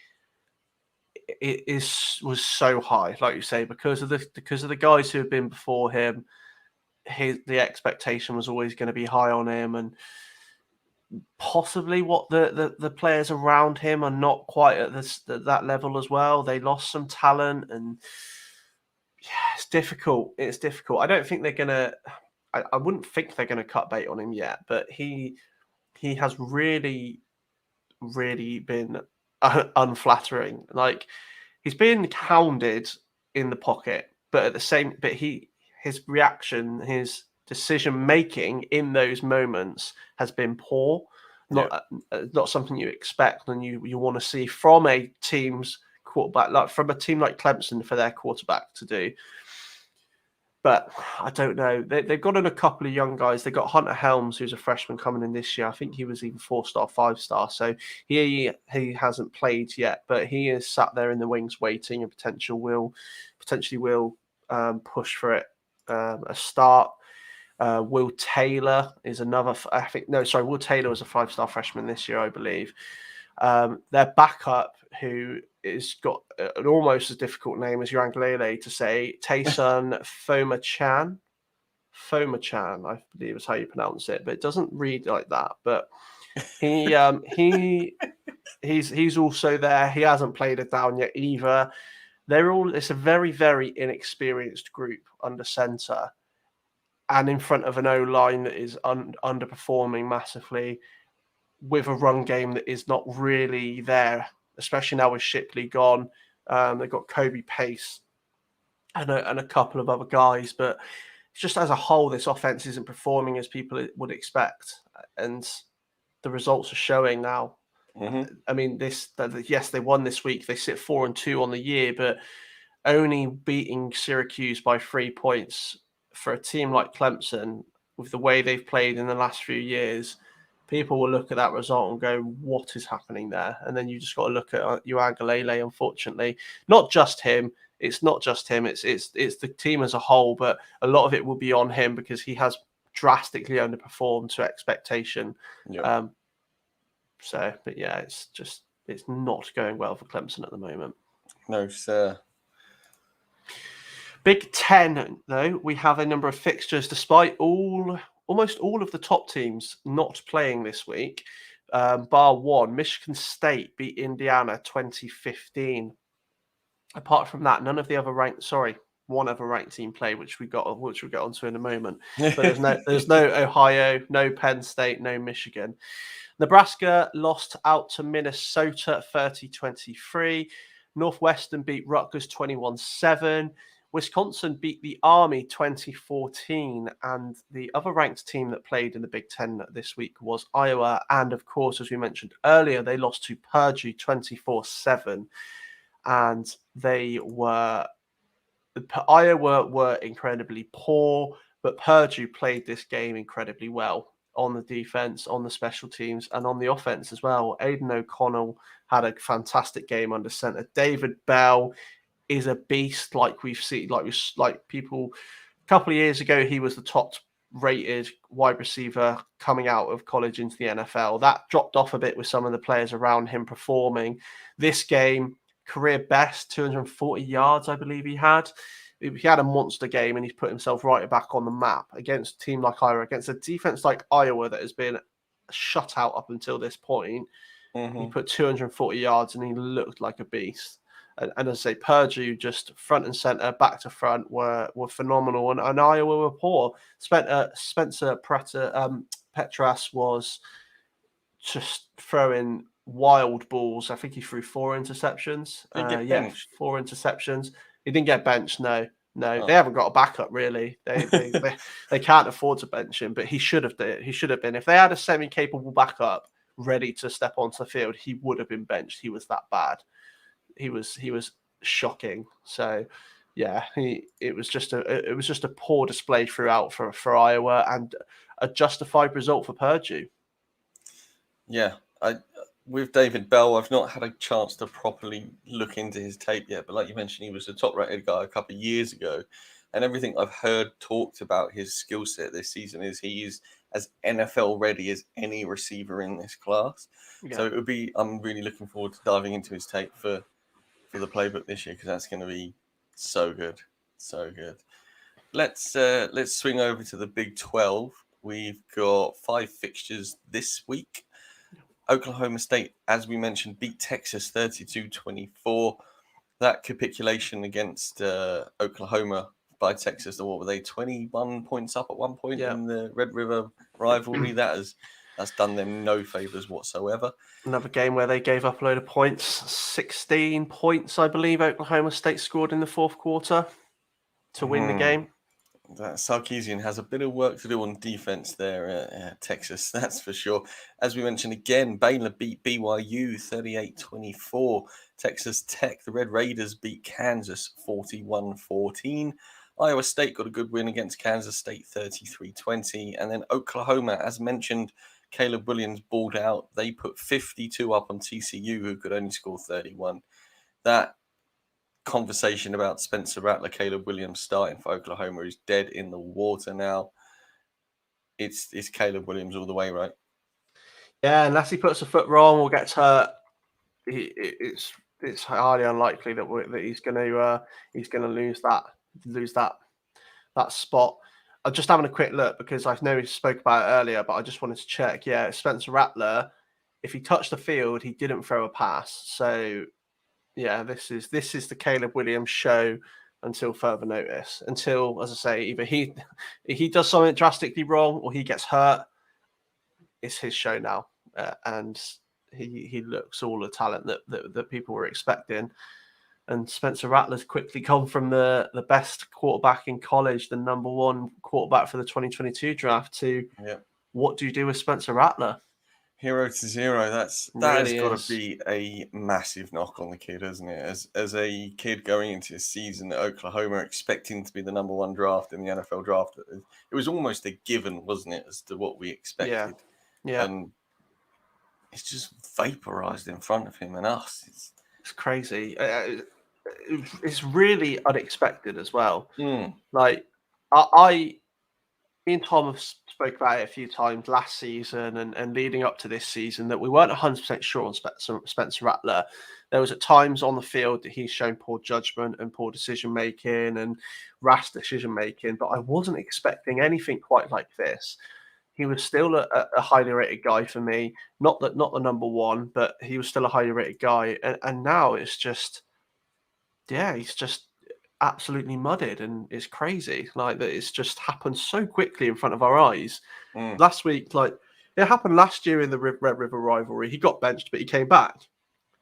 was so high, like you say, because of the guys who have been before him. The expectation was always going to be high on him, and possibly what the players around him are not quite at that level as well. They lost some talent, and it's difficult. It's difficult. I don't think they're gonna. I wouldn't think they're gonna cut bait on him yet, but he has really, really been unflattering. Like, he's been hounded in the pocket, but his reaction, his decision making in those moments has been poor. Not something you expect and you want to see from a team's quarterback, like from a team like Clemson, for their quarterback to do. But I don't know. They've got in a couple of young guys. They've got Hunter Helms, who's a freshman coming in this year. I think he was even 4-star, 5-star. So he hasn't played yet, but he is sat there in the wings waiting and potentially will push for it. A start. Will Taylor is another. Will Taylor was a 5-star freshman this year, I believe. Their backup, who has got an almost as difficult name as Uiagalelei to say, Tayson Fomachan, I believe is how you pronounce it, but it doesn't read like that. But he's also there. He hasn't played it down yet either. It's a very, very inexperienced group under center, and in front of an O-line that is underperforming massively, with a run game that is not really there, especially now with Shipley gone. They've got Kobe Pace and a couple of other guys, but just as a whole, this offense isn't performing as people would expect, and the results are showing now. Mm-hmm. I mean, yes, they won this week. They sit 4-2 on the year, but only beating Syracuse by 3 points for a team like Clemson, with the way they've played in the last few years, people will look at that result and go, what is happening there? And then you just got to look at Uiagalelei, unfortunately. Not just him. it's not just him. It's the team as a whole, but a lot of it will be on him because he has drastically underperformed to expectation. Yeah. But yeah, it's not going well for Clemson at the moment. No, sir. Big Ten, though, we have a number of fixtures despite almost all of the top teams not playing this week. Bar one, Michigan State beat Indiana 2015. Apart from that, none of the other one other ranked team played, which we'll get onto in a moment. But there's no Ohio, no Penn State, no Michigan. Nebraska lost out to Minnesota 30-23. Northwestern beat Rutgers 21-7. Wisconsin beat the Army 2014. And the other ranked team that played in the Big Ten this week was Iowa. And of course, as we mentioned earlier, they lost to Purdue 24-7. And Iowa were incredibly poor, but Purdue played this game incredibly well on the defense, on the special teams, and on the offense as well. Aiden O'Connell had a fantastic game under center. David Bell is a beast, like we've seen, like people a couple of years ago, he was the top rated wide receiver coming out of college into the NFL. That dropped off a bit with some of the players around him performing. This game, career best, 240 yards, I believe he had. He had a monster game and he's put himself right back on the map against a team like Iowa, against a defense like Iowa that has been shut out up until this point. Mm-hmm. He put 240 yards and he looked like a beast. And as I say, Purdue just front and center, back to front were phenomenal, and Iowa were poor. Spencer Petras was just throwing wild balls. I think he threw 4 interceptions. Yeah, 4 interceptions. He didn't get benched. No. They haven't got a backup really. They can't afford to bench him, but he should have been. If they had a semi-capable backup ready to step onto the field, he would have been benched. He was that bad. He was shocking. So yeah, it was just a poor display throughout for Iowa and a justified result for Purdue. Yeah, with David Bell, I've not had a chance to properly look into his tape yet, but like you mentioned, he was the top-rated guy a couple of years ago, and everything I've heard talked about his skill set this season is he is as NFL ready as any receiver in this class. Yeah. So I'm really looking forward to diving into his tape for the playbook this year because that's going to be so good. Let's swing over to the Big 12. We've got 5 fixtures this week. Oklahoma State, as we mentioned, beat Texas 32-24. That capitulation against Oklahoma by Texas, what were they, 21 points up at one point in the Red River rivalry? That's done them no favors whatsoever. Another game where they gave up a load of points. 16 points, I believe, Oklahoma State scored in the fourth quarter to win the game. That Sarkisian has a bit of work to do on defense there at Texas, that's for sure. As we mentioned again, Baylor beat BYU 38-24. Texas Tech, the Red Raiders, beat Kansas 41-14. Iowa State got a good win against Kansas State 33-20. And then Oklahoma, as mentioned, Caleb Williams balled out. They put 52 up on TCU, who could only score 31. That conversation about Spencer Rattler, Caleb Williams starting for Oklahoma is dead in the water now. It's Caleb Williams all the way, right? Yeah, unless he puts a foot wrong or gets hurt, it's highly unlikely that he's going to lose that spot. I'm just having a quick look because I know we spoke about it earlier, but I just wanted to check. Yeah, Spencer Rattler, if he touched the field, he didn't throw a pass. So yeah, this is the Caleb Williams show until further notice. Until, as I say, either he does something drastically wrong or he gets hurt. It's his show now, and he looks all the talent that people were expecting. And Spencer Rattler's quickly gone from the best quarterback in college, the number 1 quarterback for the 2022 draft, to what do you do with Spencer Rattler? Hero to zero. That has got to be a massive knock on the kid, isn't it? As a kid going into a season at Oklahoma, expecting to be the number 1 draft in the NFL draft, it was almost a given, wasn't it, as to what we expected? Yeah. And it's just vaporized in front of him and us. It's crazy. it's really unexpected as well. Mm. Like me and Tom have spoke about it a few times last season and leading up to this season that we weren't 100% sure on Spencer Rattler. There was at times on the field that he's shown poor judgment and poor decision making and rash decision making, but I wasn't expecting anything quite like this. He was still a highly rated guy for me. Not the number one, but he was still a highly rated guy. And now it's just, he's just absolutely mudded, and it's crazy. Like that, it's just happened so quickly in front of our eyes. Last week, like it happened last year in the Red River rivalry. He got benched, but he came back.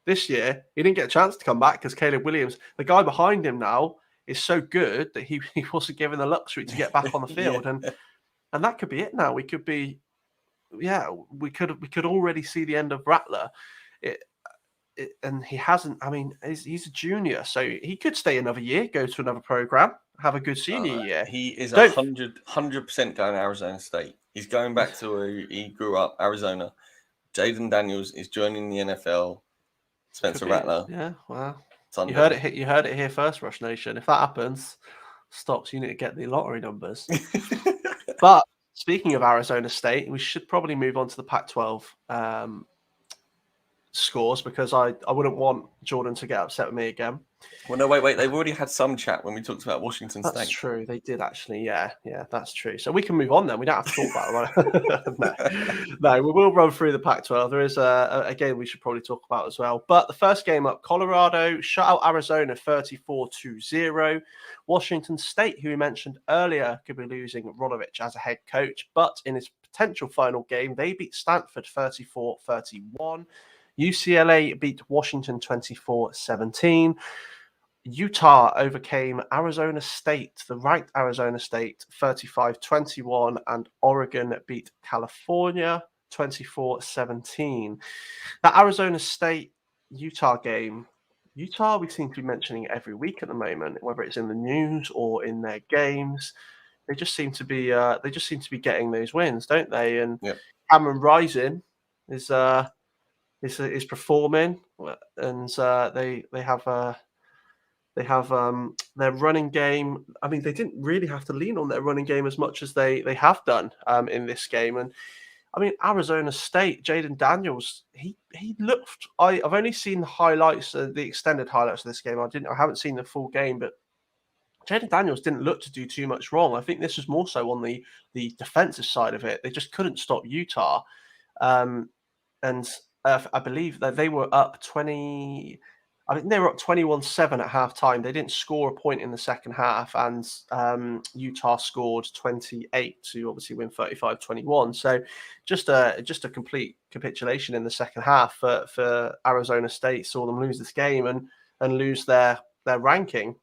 This year, he didn't get a chance to come back because Caleb Williams, the guy behind him now, is so good that he wasn't given the luxury to get back on the field. And that could be it now. We could be, we could already see the end of Rattler. And he hasn't. I mean, he's a junior, so he could stay another year, go to another program, have a good senior year. He is 100% going to Arizona State. He's going back to where he grew up, Arizona. Jaden Daniels is joining the NFL. Spencer Rattler. Yeah, well, you heard it. You heard it here first, Rush Nation. If that happens, Stocks, you need to get the lottery numbers. But speaking of Arizona State, we should probably move on to the Pac-12 scores, because I wouldn't want Jordan to get upset with me again. Well, no, wait. They've already had some chat when we talked about Washington State. That's true. They did actually. Yeah, that's true. So we can move on then. We don't have to talk about it. No, we will run through the Pac-12. There is a game we should probably talk about as well. But the first game up, Colorado shut out Arizona 34-0. Washington State, who we mentioned earlier, could be losing Rolovich as a head coach, but in his potential final game, they beat Stanford 34-31. UCLA beat Washington 24-17. Utah overcame Arizona State, the ranked Arizona State, 35-21, and Oregon beat California 24-17. That Arizona State-Utah game, Utah we seem to be mentioning every week at the moment, whether it's in the news or in their games. They just seem to be getting those wins, don't they? And Cameron Rising is performing, and they have their running game. I mean, they didn't really have to lean on their running game as much as they have done in this game. And I mean, Arizona State, Jaden Daniels, he looked. I've only seen the highlights, the extended highlights of this game. I haven't seen the full game, but Jaden Daniels didn't look to do too much wrong. I think this was more so on the defensive side of it. They just couldn't stop Utah, and I believe that they were up 20. I think they were up 21-7 at halftime. They didn't score a point in the second half, and Utah scored 28 to obviously win 35-21. So just a complete capitulation in the second half for Arizona State. Saw them lose this game and lose their ranking.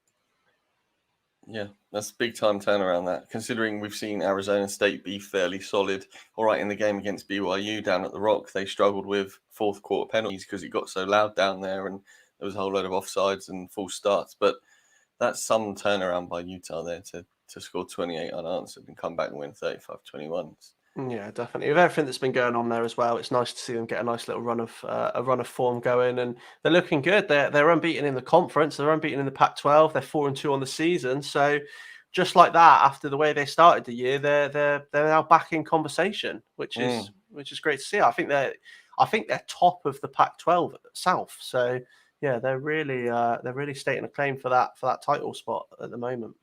Yeah, that's a big time turnaround, that, considering we've seen Arizona State be fairly solid. All right, in the game against BYU down at the Rock, they struggled with fourth quarter penalties because it got so loud down there and there was a whole load of offsides and false starts. But that's some turnaround by Utah there to score 28 unanswered and come back and win 35-21. Yeah, definitely. With everything that's been going on there as well, it's nice to see them get a nice little run of form going, and they're looking good. They're unbeaten in the conference. They're unbeaten in the Pac-12. They're 4-2 on the season. So just like that, after the way they started the year, they're now back in conversation, which is great to see. I think they're top of the Pac-12 South. So yeah, they're really stating a claim for that title spot at the moment.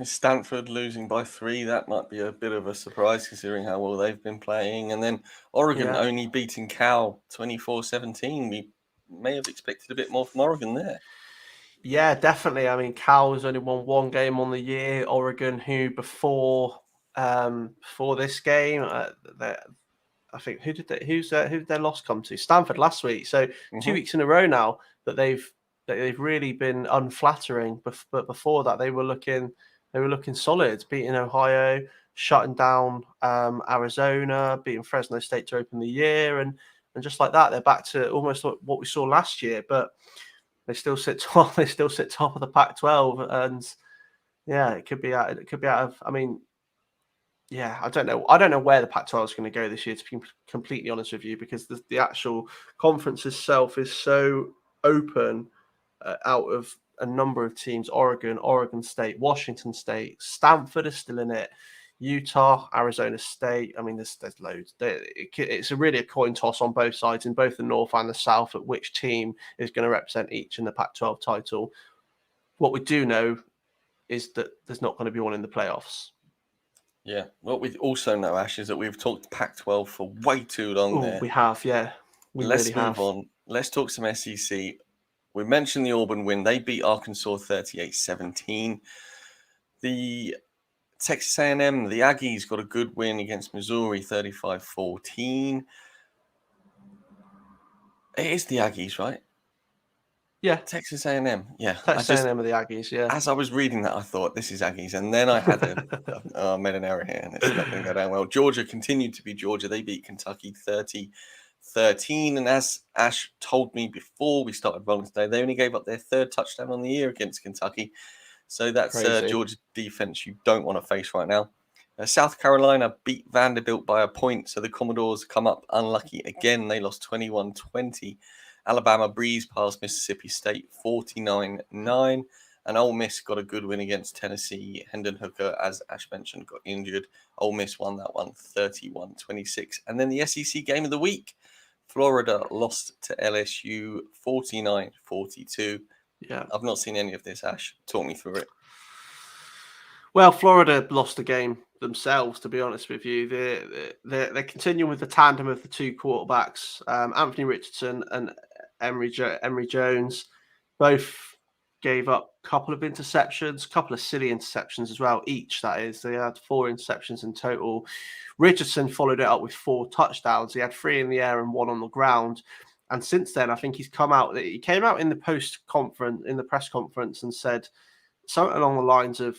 Stanford losing by 3, that might be a bit of a surprise considering how well they've been playing. And then Oregon only beating Cal 24-17. We may have expected a bit more from Oregon there. Yeah, definitely. I mean, Cal has only won one game on the year. Oregon, who before this game, I think who did their loss come to? Stanford last week. So 2 weeks in a row now that they've really been unflattering. But before that, they were looking solid, beating Ohio, shutting down Arizona, beating Fresno State to open the year, and just like that, they're back to almost what we saw last year. But they still sit top. They still sit top of the Pac-12, and yeah, it could be out of. I mean, yeah, I don't know where the Pac-12 is going to go this year, to be completely honest with you, because the actual conference itself is so open out of a number of teams: Oregon State, Washington State, Stanford is still in it, Utah, Arizona State. I mean, there's loads. It's really a coin toss on both sides, in both the North and the South, at which team is going to represent each in the Pac-12 title. What we do know is that there's not going to be one in the playoffs. Yeah. What we also know, Ash, is that we've talked Pac-12 for way too long there. We have, yeah. Let's move on. Let's talk some SEC. We mentioned the Auburn win. They beat Arkansas 38-17. The Texas A&M, the Aggies, got a good win against Missouri 35-14. It is the Aggies, right? Yeah. Texas A&M. Yeah. Texas A&M are the Aggies, yeah. As I was reading that, I thought, this is Aggies. And then I had I made an error here, and it's not going to go down well. Georgia continued to be Georgia. They beat Kentucky 30-13. And as Ash told me before we started rolling today, they only gave up their third touchdown on the year against Kentucky. So that's Georgia defense you don't want to face right now. South Carolina beat Vanderbilt by a point. So the Commodores come up unlucky again. They lost 21-20. Alabama breezed past Mississippi State 49-9. And Ole Miss got a good win against Tennessee. Hendon Hooker, as Ash mentioned, got injured. Ole Miss won that one 31-26. And then the SEC game of the week. Florida lost to LSU 49-42. Yeah. I've not seen any of this, Ash. Talk me through it. Well, Florida lost the game themselves, to be honest with you. They're continuing with the tandem of the two quarterbacks, Anthony Richardson and Emory Jones. Both gave up a couple of interceptions, a couple of silly interceptions as well, each, that is. They had 4 interceptions in total. Richardson followed it up with 4 touchdowns. He had 3 in the air and 1 on the ground. And since then, I think he came out in the press conference and said something along the lines of,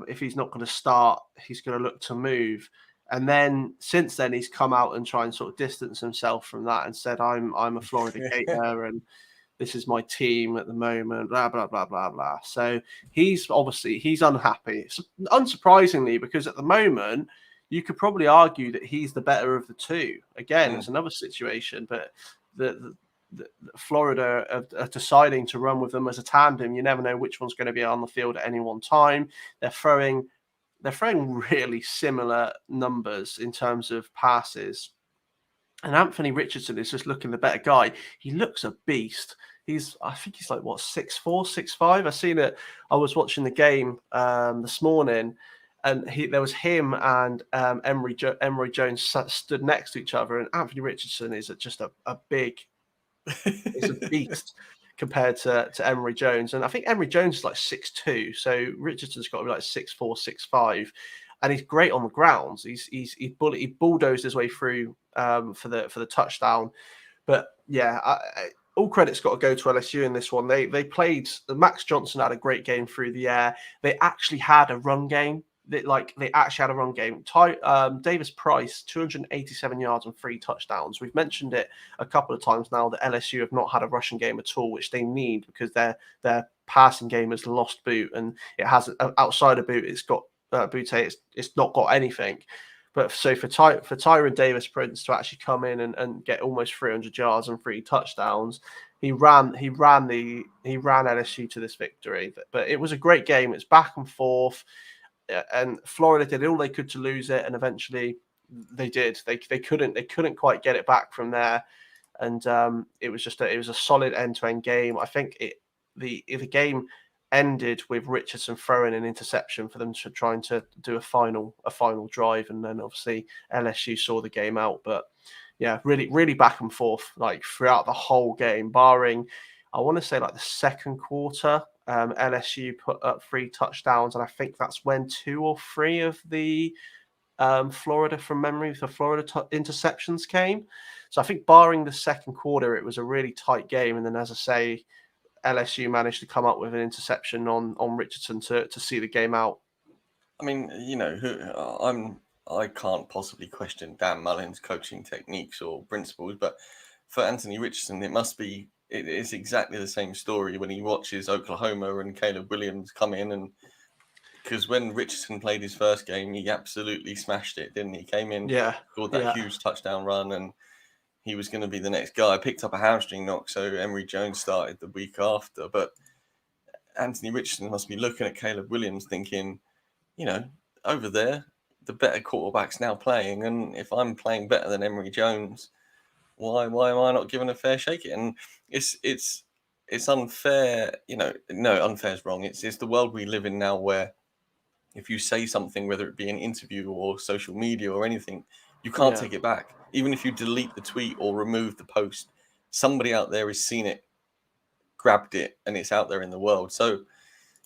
if he's not going to start, he's going to look to move. And then since then, he's come out and tried and sort of distance himself from that and said, I'm a Florida Gator and this is my team at the moment, blah, blah, blah, blah, blah. So he's unhappy. It's unsurprisingly, because at the moment, you could probably argue that he's the better of the two. Again, it's another situation, but the Florida are deciding to run with them as a tandem. You never know which one's going to be on the field at any one time. They're throwing really similar numbers in terms of passes. And Anthony Richardson is just looking the better guy. He looks a beast. I think he's like, what, 6'4", 6'5"? I seen it. I was watching the game this morning, and there was him and Emory Jones stood next to each other. And Anthony Richardson is just a big, he's a beast compared to Emory Jones. And I think Emory Jones is like 6'2", so Richardson's got to be like 6'4", 6'5". And he's great on the ground. He bulldozed his way through for the touchdown. But yeah, all credit's got to go to LSU in this one. They played. Max Johnson had a great game through the air. They actually had a run game. They actually had a run game. Davis Price, 287 yards and 3 touchdowns. We've mentioned it a couple of times now that LSU have not had a rushing game at all, which they need because their passing game has lost boot, and it has outside of boot. It's got Butte. It's not got anything. But so for Tyron Davis Prince to actually come in and get almost 300 yards and 3 touchdowns, he ran LSU to this victory. But it was a great game. It's back and forth, and Florida did all they could to lose it, and eventually they did. They couldn't quite get it back from there, and it was a solid end-to-end game. I think the game ended with Richardson throwing an interception for them to trying to do a final drive, and then obviously LSU saw the game out. But yeah, really back and forth like throughout the whole game, barring I want to say like the second quarter. LSU put up 3 touchdowns, and I think that's when 2 or 3 of the Florida interceptions came. So I think barring the second quarter, it was a really tight game. And then, as I say, LSU managed to come up with an interception on Richardson to see the game out. I mean, I can't possibly question Dan Mullen's coaching techniques or principles, but for Anthony Richardson, it is exactly the same story when he watches Oklahoma and Caleb Williams come in, and because when Richardson played his first game, he absolutely smashed it, didn't he? Came in, scored that huge touchdown run, and he was going to be the next guy. Picked up a hamstring knock, so Emory Jones started the week after. But Anthony Richardson must be looking at Caleb Williams thinking, over there, the better quarterback's now playing, and if I'm playing better than Emory Jones, why am I not given a fair shake? And it's unfair. No, unfair is wrong. It's the world we live in now, where if you say something, whether it be an interview or social media or anything, you can't take it back. Even if you delete the tweet or remove the post, somebody out there has seen it, grabbed it, and it's out there in the world. So,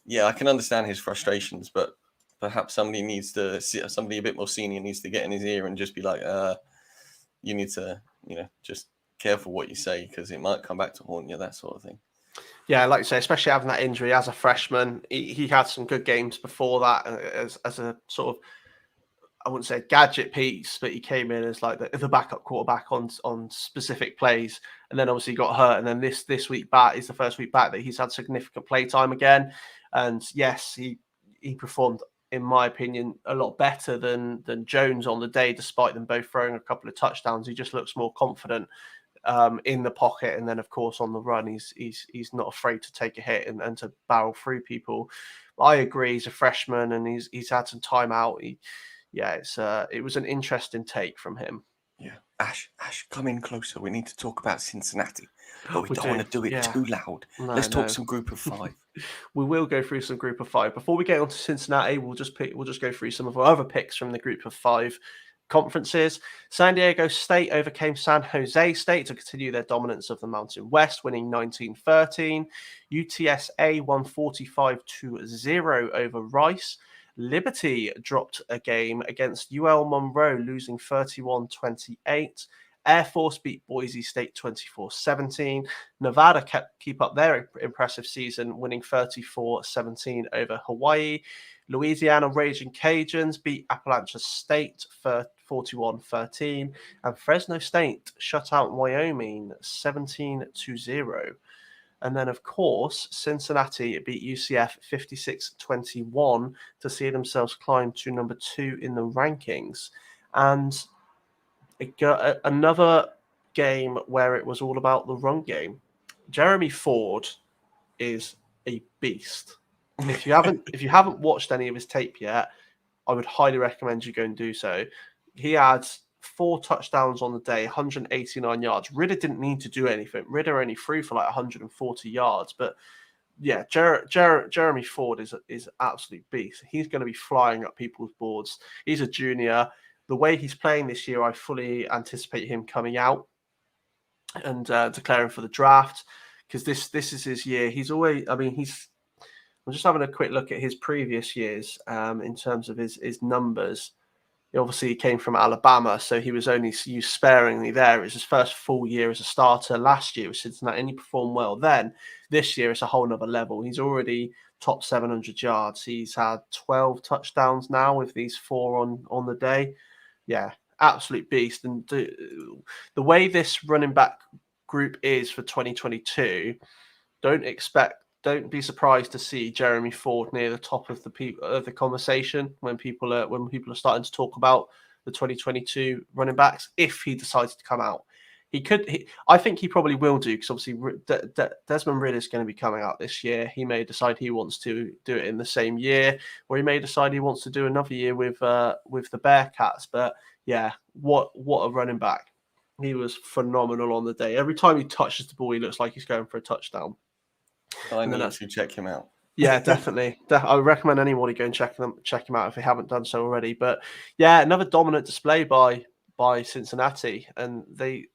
yeah, I can understand his frustrations, but perhaps somebody a bit more senior needs to get in his ear and just be like, you need to, just careful what you say, because it might come back to haunt you, that sort of thing. Yeah, like you say, especially having that injury as a freshman, he had some good games before that as a sort of, I wouldn't say a gadget piece, but he came in as like the backup quarterback on specific plays, and then obviously got hurt. And then this week back is the first week back that he's had significant play time again. And yes, he performed, in my opinion, a lot better than Jones on the day, despite them both throwing a couple of touchdowns. He just looks more confident in the pocket, and then of course on the run, he's not afraid to take a hit and to barrel through people. But I agree, he's a freshman and he's had some time out. It was an interesting take from him. Yeah, Ash, come in closer. We need to talk about Cincinnati, but we don't want to do it too loud. Let's talk some Group of 5. We will go through some Group of 5. Before we get on to Cincinnati, we'll just go through some of our other picks from the Group of 5 conferences. San Diego State overcame San Jose State to continue their dominance of the Mountain West, winning 19-13. UTSA won 45-0 over Rice. Liberty dropped a game against UL Monroe, losing 31-28. Air Force beat Boise State 24-17. Nevada keep up their impressive season, winning 34-17 over Hawaii. Louisiana Raging Cajuns beat Appalachia State for 41-13. And Fresno State shut out Wyoming 17-0. And then, of course, Cincinnati beat UCF 56-21 to see themselves climb to number 2 in the rankings. And another game where it was all about the run game. Jeremy Ford is a beast. If you haven't watched any of his tape yet, I would highly recommend you go and do so. He had 4 touchdowns on the day, 189 yards. Ridder didn't need to do anything. Ridder only threw for like 140 yards. But yeah, Jeremy Ford is absolute beast. He's going to be flying up people's boards. He's a junior. The way he's playing this year, I fully anticipate him coming out and declaring for the draft, because this is his year. I'm just having a quick look at his previous years in terms of his numbers. Obviously, he came from Alabama, so he was only used sparingly there. It was his first full year as a starter last year with Cincinnati, and he performed well then. This year, it's a whole nother level. He's already top 700 yards. He's had 12 touchdowns now with these 4 on the day. Yeah, absolute beast. And the way this running back group is for 2022, don't be surprised to see Jeremy Ford near the top of the conversation when people are starting to talk about the 2022 running backs. If he decides to come out, I think he probably will do, because obviously Desmond Ridder is going to be coming out this year. He may decide he wants to do it in the same year, or he may decide he wants to do another year with the Bearcats. But yeah, what a running back! He was phenomenal on the day. Every time he touches the ball, he looks like he's going for a touchdown. I need to check him out. Yeah, definitely. I would recommend anybody go and check him out if they haven't done so already. But yeah, another dominant display by Cincinnati, and they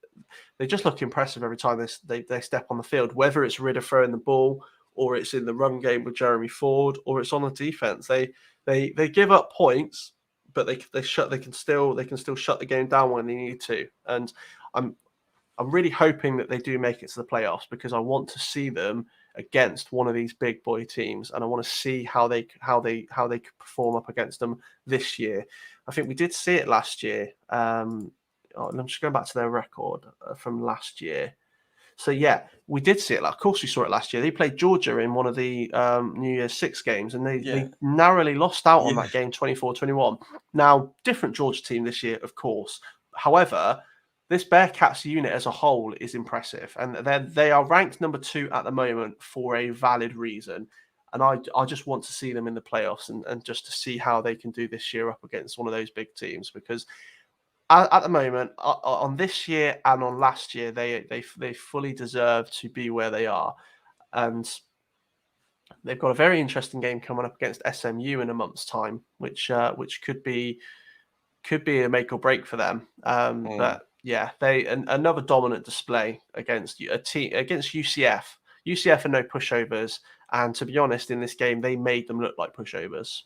just look impressive every time they step on the field. Whether it's Ridder throwing the ball, or it's in the run game with Jeremy Ford, or it's on the defense, they give up points, but they can still shut the game down when they need to. And I'm really hoping that they do make it to the playoffs, because I want to see them against one of these big boy teams, and I want to see how they could perform up against them this year. I think we did see it last year. I'm just going back to their record from last year. So yeah, we did see it. Of course, we saw it last year. They played Georgia in one of the New Year's 6 games, and they narrowly lost out on that game, 24-21. Now, different Georgia team this year, of course. However, this Bearcats unit as a whole is impressive, and they are ranked number 2 at the moment for a valid reason, And I just want to see them in the playoffs and just to see how they can do this year up against one of those big teams, because at the moment, on this year and on last year, they fully deserve to be where they are. And they've got a very interesting game coming up against SMU in a month's time, which could be a make or break for them. But yeah, another dominant display against UCF. UCF are no pushovers, and to be honest, in this game they made them look like pushovers.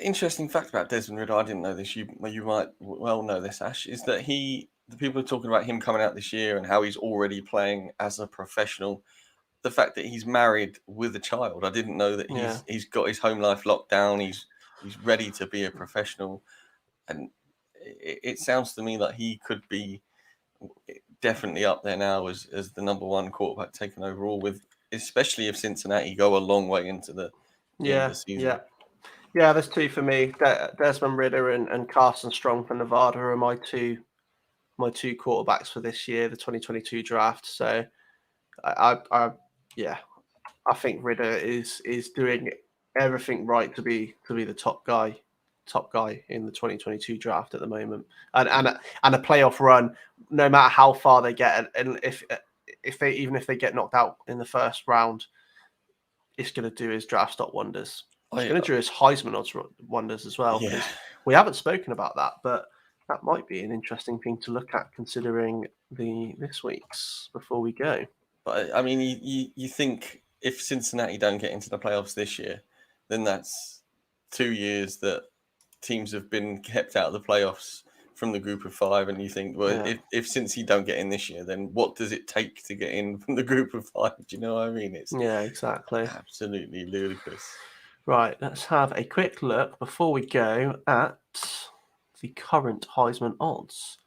Interesting fact about Desmond Ridder, I didn't know this. You might well know this, Ash, is that the people are talking about him coming out this year and how he's already playing as a professional. The fact that he's married with a child, I didn't know that he's got his home life locked down. He's ready to be a professional, and it sounds to me like he could be definitely up there now as the number one quarterback taken overall, with especially if Cincinnati go a long way into the end of the season. Yeah, there's two for me. Desmond Ridder and Carson Strong from Nevada are my two quarterbacks for this year, the 2022 draft. So I think Ridder is doing everything right to be the top guy in the 2022 draft at the moment, and a playoff run, no matter how far they get, and if they get knocked out in the first round, it's going to do his draft stock wonders. It's going to do his Heisman Odds wonders as well. Yeah. Because we haven't spoken about that, but that might be an interesting thing to look at considering this week's before we go. But I mean, you think if Cincinnati don't get into the playoffs this year, then that's 2 years that teams have been kept out of the playoffs from the group of five, and you think, well, if Cincy don't get in this year, then what does it take to get in from the group of five? Do you know what I mean? It's exactly absolutely ludicrous. Right, let's have a quick look before we go at the current Heisman odds,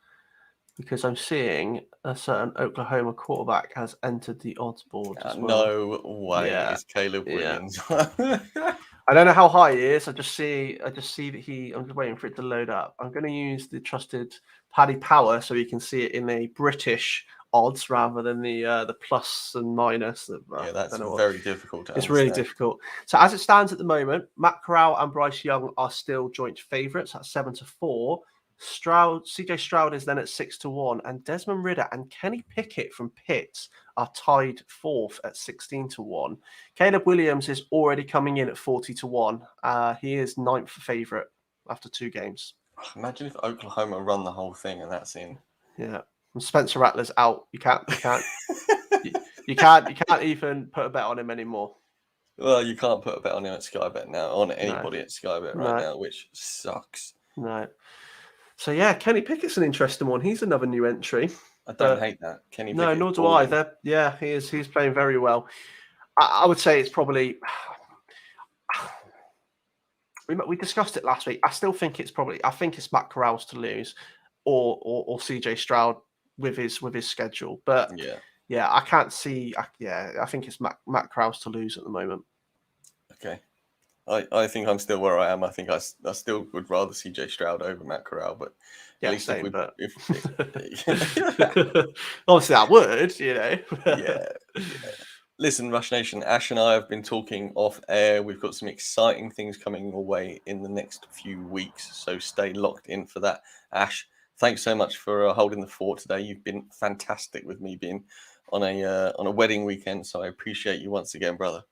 because I'm seeing a certain Oklahoma quarterback has entered the odds board as well. No way, it's Caleb Williams. I don't know how high he is. I just see that I'm just waiting for it to load up. I'm going to use the trusted Paddy Power so you can see it in a British odds rather than the plus and minus. That's very difficult to understand. It's really difficult. So as it stands at the moment, Matt Corral and Bryce Young are still joint favourites at 7-4. CJ Stroud is then at 6-1, and Desmond Ridder and Kenny Pickett from Pitt are tied fourth at 16-1. Caleb Williams is already coming in at 40-1. He is ninth favourite after 2 games. Imagine if Oklahoma run the whole thing and that's in. Yeah, and Spencer Rattler's out. You can't you can't even put a bet on him anymore. Well, you can't put a bet on him at Sky Bet now, on anybody at Sky Bet now, which sucks. No. So yeah, Kenny Pickett's an interesting one. He's another new entry. I don't hate that. Kenny Pickett. No, nor do I. He's playing very well. I would say it's probably. We discussed it last week. I still think it's probably. I think it's Matt Corral's to lose, or CJ Stroud with his schedule. But I can't see. I think it's Matt Corral's to lose at the moment. Okay. I think I'm still where I am. I think I still would rather CJ Stroud over Matt Corral, but at least same, if obviously I would, yeah. Listen, Rush Nation, Ash and I have been talking off air. We've got some exciting things coming your way in the next few weeks, so stay locked in for that. Ash, thanks so much for holding the fort today. You've been fantastic with me being on a wedding weekend, so I appreciate you once again, brother.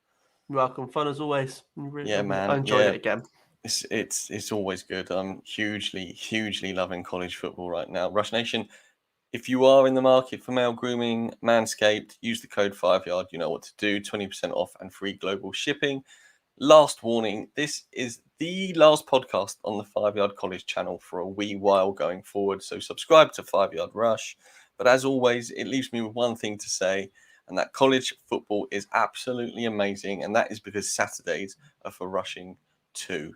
You're welcome. Fun as always. Man. I enjoyed it again. It's always good. I'm hugely loving college football right now. Rush Nation, if you are in the market for male grooming, Manscaped, use the code 5yard. You know what to do. 20% off and free global shipping. Last warning, this is the last podcast on the 5yard College channel for a wee while going forward. So subscribe to 5yard Rush. But as always, it leaves me with one thing to say, and that college football is absolutely amazing. And that is because Saturdays are for rushing too.